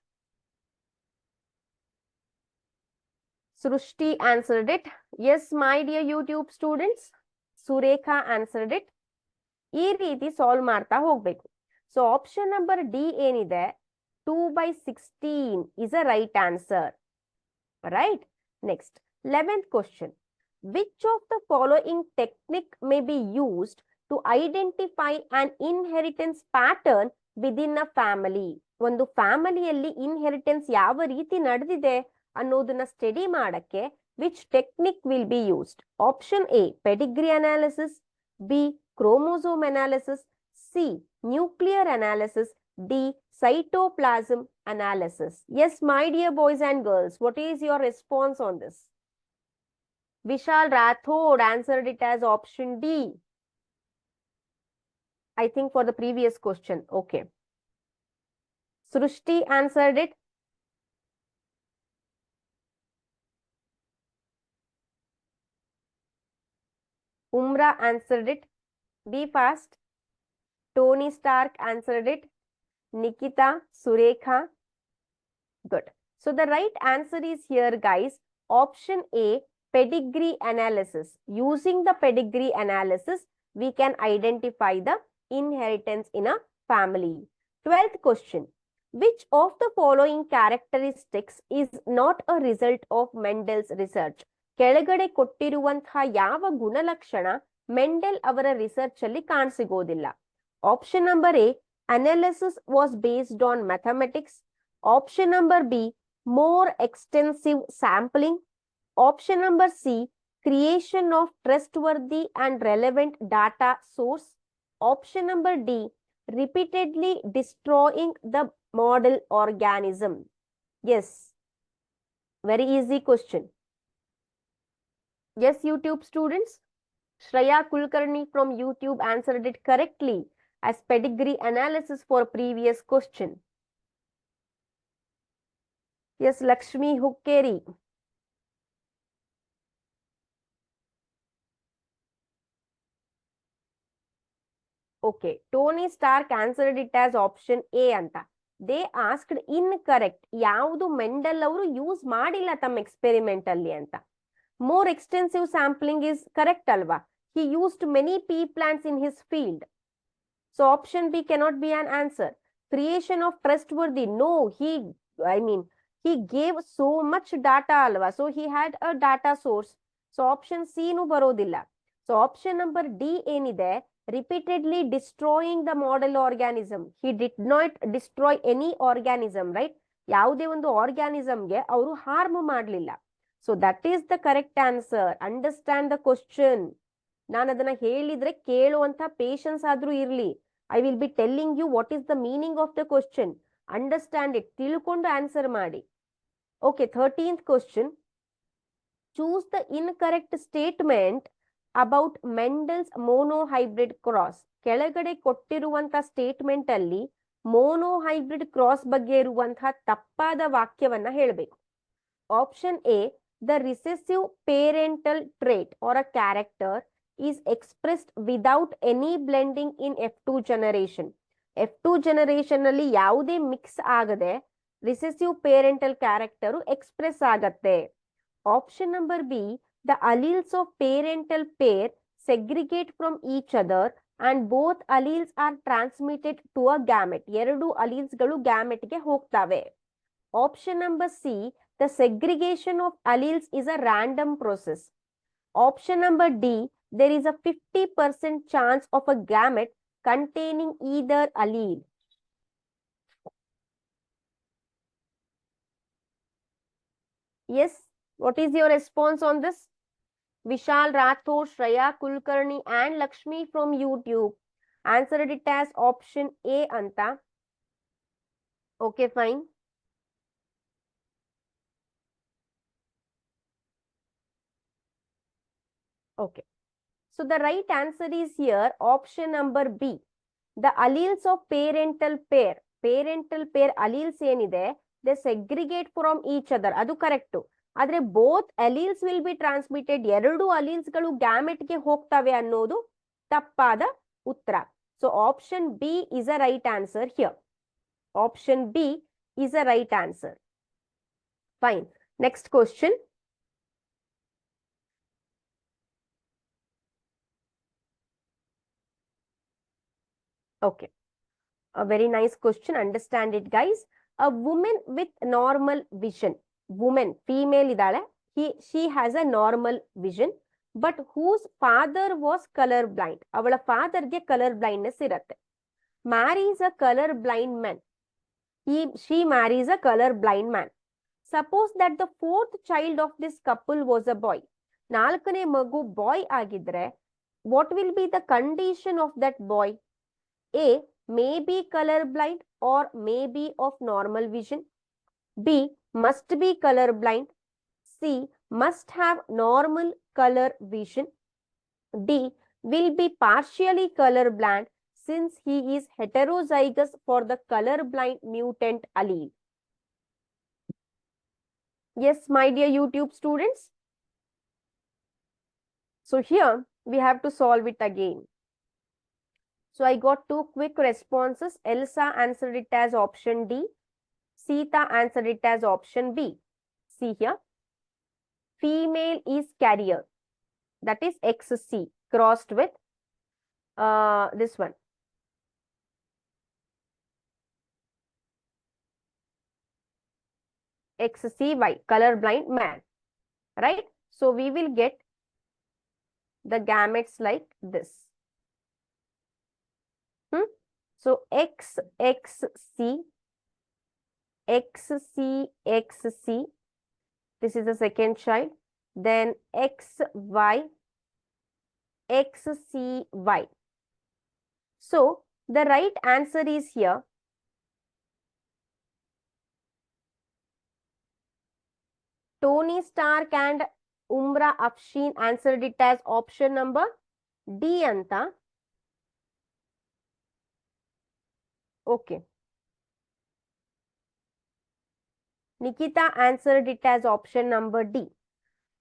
Srushti answered it. Yes, my dear YouTube students. Surekha answered it. ಈ ರೀತಿ solve ಮಾಡ್ತಾ ಹೋಗ್ಬೇಕು. ಸೊ ಆಪ್ಷನ್ ನಂಬರ್ ಡಿ ಏನಿದೆ, 2/16 is a right answer. Right? Next, 11th question. Which of the following technique may be used to identify an inheritance pattern within a family? ಒಂದು ಫ್ಯಾಮಿಲಿಯಲ್ಲಿ inheritance ಯಾವ ರೀತಿ ನಡೆದಿದೆ ಅನ್ನೋದನ್ನ ಸ್ಟಡಿ ಮಾಡಕ್ಕೆ which technique will be used? Option A, pedigree analysis. B, chromosome analysis. C, nuclear analysis. D. Cytoplasm analysis. Yes, my dear boys and girls, what is your response on this? Vishal Rathod answered it as option D. I think for the previous question. Okay. Srushti answered it. Umra answered it. Be fast. Tony Stark answered it. Nikita, Surekha. Good. So the right answer is here, guys. Option A, pedigree analysis. Using the pedigree analysis, we can identify the inheritance in a family. 12th question. Which of the following characteristics is not a result of Mendel's research? ಕೆಳಗಡೆ ಕೊಟ್ಟಿರುವಂತಹ ಯಾವ ಗುಣಲಕ್ಷಣ Mendel ಅವರ research ಅಲ್ಲಿ ಕಾಣಸಿಗೋದಿಲ್ಲ? Option number A, analysis was based on mathematics. Option number B, more extensive sampling. Option number C, creation of trustworthy and relevant data source. Option number D, repeatedly destroying the model organism. Yes, very easy question. Yes, YouTube students, Shreya Kulkarni from YouTube answered it correctly as pedigree analysis for previous question. Yes, Lakshmi Hukkeri. Okay, Tony Stark answered it as option A anta. They asked incorrect. ಯಾವುದು Mendel ಅವರು use ಮಾಡಿಲ್ಲ ತಮ್ಮ experiment ಅಲ್ಲಿ ಅಂತ. More extensive sampling is correct alva. He used many pea plants in his field. So option B cannot be an answer. Creation of trustworthy. No, he gave so much data alva. So he had a data source. So option C nu barodilla. So option number D enide, repeatedly destroying the model organism. He did not destroy any organism, right? ಯಾವುದೇ ಒಂದು ಆರ್ಗ್ಯಾನಿಸಮ್ಗೆ ಅವರು harm ಮಾಡಲಿಲ್ಲ. So that is the correct answer. Understand the question. ನಾನು ಅದನ್ನ ಹೇಳಿದ್ರೆ ಕೇಳುವಂತ patience ಆದ್ರೂ ಇರ್ಲಿ. I will be telling you what is the meaning of the question. Understand it, ತಿಳ್ಕೊಂಡು ಆನ್ಸರ್ ಮಾಡಿ. Okay, 13th question. Choose the incorrect statement about Mendel's monohybrid cross. ಕೆಳಗಡೆ ಕೊಟ್ಟಿರುವಂತ ಸ್ಟೇಟ್ಮೆಂಟ್ ಅಲ್ಲಿ ಮೋನೋಹೈಬ್ರಿಡ್ ಕ್ರಾಸ್ ಬಗ್ಗೆ ಇರುವಂತಹ ತಪ್ಪಾದ ವಾಕ್ಯವನ್ನ ಹೇಳಬೇಕು. Option A, the recessive parental trait or a character is expressed without any blending in F2 generation. F2 generation ಅಲ್ಲಿ ಯಾವುದೇ ಮಿಕ್ಸ್ ಆಗದೆ recessive parental character ಎಕ್ಸ್ಪ್ರೆಸ್ ಆಗತ್ತೆ. Option number B, the alleles of parental pair segregate from each other and both alleles are transmitted to a gamete. ಎರಡು ಅಲೀಲ್ಸ್ಗಳು ಗ್ಯಾಮೆಟ್ಗೆ ಹೋಗ್ತವೆ. Option number C, the segregation of alleles is a random process. Option number D, there is a 50% chance of a gamete containing either allele. Yes, what is your response on this? Vishal Rathod, Shreya Kulkarni and Lakshmi from YouTube answered it as option A anta. Okay, fine. Okay. So the right answer is here option number B. The alleles of parental pair. Parental pair alleles ಏನಿದೆ, they segregate from each other. ಅದು correct. ಆದ್ರೆ both alleles will be transmitted. ಎರಡು ಅಲೀಲ್ಸ್ಗಳು ಗ್ಯಾಮೆಟ್ಗೆ ಹೋಗ್ತವೆ ಅನ್ನೋದು ತಪ್ಪಾದ ಉತ್ತರ. So option B is a right answer here. Option B is a right answer. Fine. Next question. Okay, a very nice question. Understand it, guys. A woman with normal vision. Woman, female idale. She has a normal vision, but whose father was color blind. Avala father ge color blindness irutte. Marries a color blind man. She marries a color blind man. Suppose that the fourth child of this couple was a boy. ನಾಲ್ಕನೇ ಮಗು ಬಾಯ್ ಆಗಿದ್ರೆ, what will be the condition of that boy? A, may be color blind or may be of normal vision. B, must be colorblind. C, must have normal color vision. D, will be partially colorblind since he is heterozygous for the colorblind mutant allele. Yes, my dear YouTube students. So here we have to solve it again. So I got two quick responses. Elsa answered it as option D. Sita answered it as option B. See here. Female is carrier. That is XC crossed with this one. XCY, colorblind man. Right? So we will get the gametes like this. So XXC, XC, this is the second child. Then XY, XCY. So the right answer is here. Tony Stark and Umra Afshin answered it as option number D anta. Okay. Nikita answered it as option number D.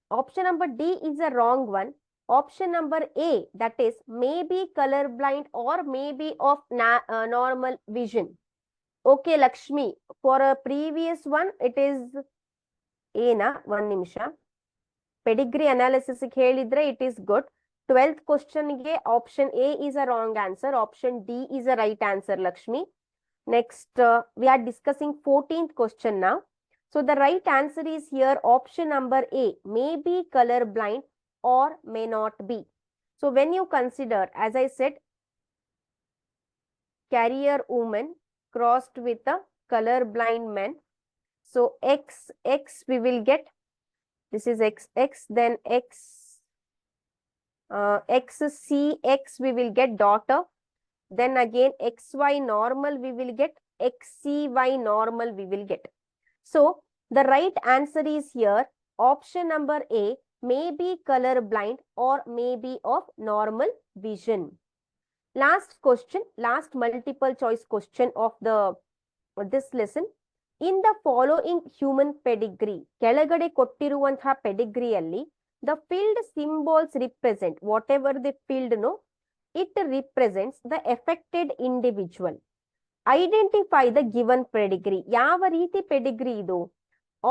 Option number D is a wrong one. Option number A, that is maybe colorblind or maybe of normal vision. Okay, Lakshmi. For a previous one, it is A na, one nimisha. Pedigree analysis it is good. 12th question ge option A is a wrong answer. Option D is a right answer, Lakshmi. Next, we are discussing 14th question now. So the right answer is here option number A, may be colorblind or may not be. So when you consider, as I said, carrier woman crossed with a colorblind man. So X we will get, this is XX, then XCX we will get daughter. Then again XY normal we will get, XCY normal we will get. So the right answer is here option number A, may be colorblind or may be of normal vision. Last question, last multiple choice question of this lesson. In the following human pedigree, ಕೆಳಗಡೆ ಕೊಟ್ಟಿರುವಂತಹ ಪೆಡಿಗ್ರಿಯಲ್ಲಿ the filled symbols represent, whatever the filled no, it represents the affected individual. Identify the given pedigree. ಯಾವ ರೀತಿ pedigree ಇದು?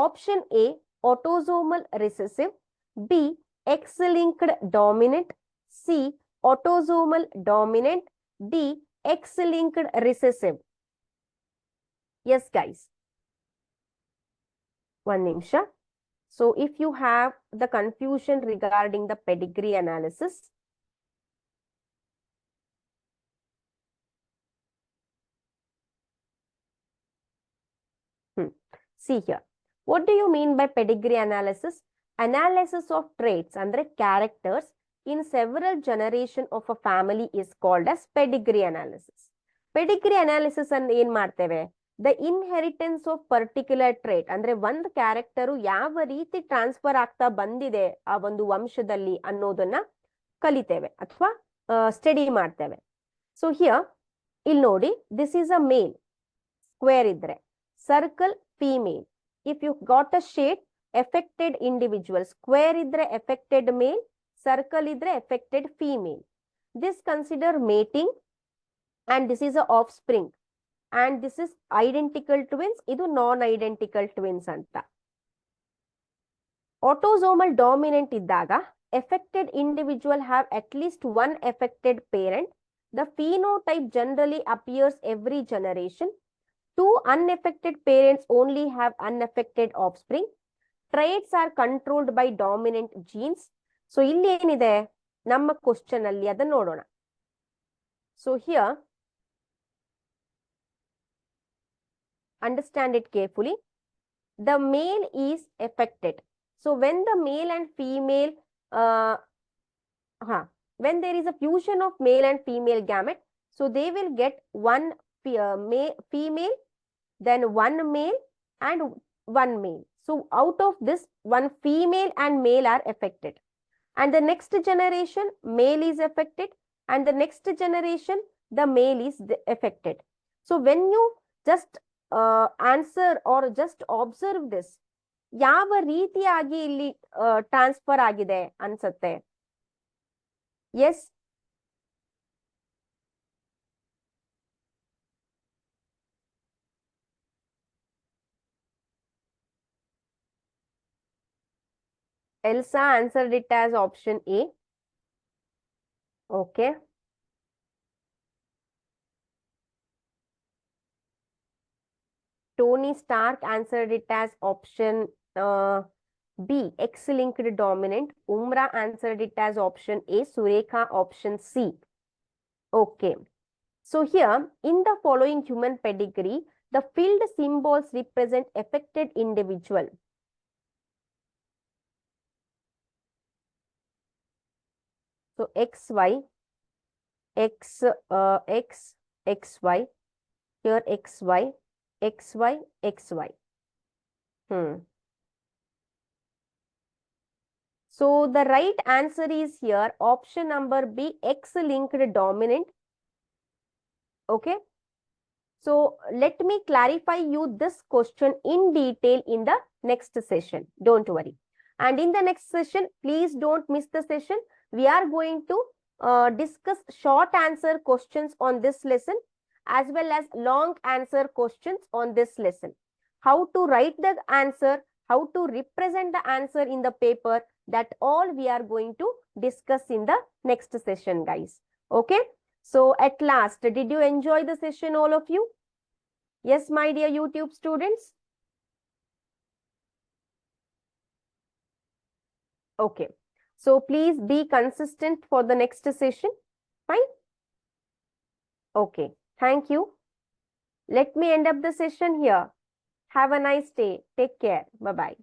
Option A, autosomal recessive. B, X-linked dominant. C, autosomal dominant. D, X-linked recessive. Yes, guys. One nimisha. So if you have the confusion regarding the pedigree analysis, see here. What do you mean by pedigree analysis? Analysis of traits andre characters in several generations of a family is called as pedigree analysis. Pedigree analysis and ಏನು ಮಾಡ್ತೇವೆ? The inheritance of particular trait ಅಂದ್ರೆ ಒಂದು character ಯಾವ ರೀತಿ transfer ಆಗ್ತಾ ಬಂದಿದೆ ಆ ಒಂದು ವಂಶದಲ್ಲಿ ಅನ್ನೋದನ್ನ ಕಲಿತೇವೆ ಅಥವಾ ಸ್ಟಡಿ ಮಾಡ್ತೇವೆ. ಸೊ ಹಿಯರ್ ಇಲ್ಲಿ ನೋಡಿ, this is a male, square ಇದ್ರೆ, circle female. If you got a shade, affected individual. Square ಇದ್ರೆ ಎಫೆಕ್ಟೆಡ್ ಮೇಲ್, ಸರ್ಕಲ್ ಇದ್ರೆ affected female. This consider mating and this is a offspring. And this is identical twins, idu non-identical twins anta. Autosomal dominant iddaga, affected individual have at least one affected parent. The phenotype generally appears every generation. Two unaffected parents only have unaffected offspring. Traits are controlled by dominant genes. So illi enide namma question alli adannu nodona. So here, understand it carefully. The male is affected. So when the male and female, when there is a fusion of male and female gamete, so they will get one female, then one male and one male. So out of this, one female and male are affected. And the next generation, male is affected, and the next generation, the male is affected. So when you just answer or just observe this, ಯಾವ ರೀತಿಯಾಗಿ ಇಲ್ಲಿ transfer ಆಗಿದೆ ಅನ್ಸುತ್ತೆ? Yes, Elsa answered it as option A. Okay. Tony Stark answered it as option B, X-linked dominant. Umra answered it as option A, Surekha option C. Okay. So here, in the following human pedigree, the filled symbols represent affected individual. So XY, X, XY, here XY, XY, XY. So the right answer is here, option number B, X-linked dominant. Okay. So let me clarify you this question in detail in the next session. Don't worry. And in the next session, please don't miss the session. We are going to discuss short answer questions on this lesson as well as long answer questions on this lesson. How to write the answer, how to represent the answer in the paper, that all we are going to discuss in the next session, guys. Okay. So at last, did you enjoy the session, all of you? Yes, my dear YouTube students? Okay. So please be consistent for the next session. Fine? Okay. Thank you. Let me end up the session here. Have a nice day. Take care. Bye-bye.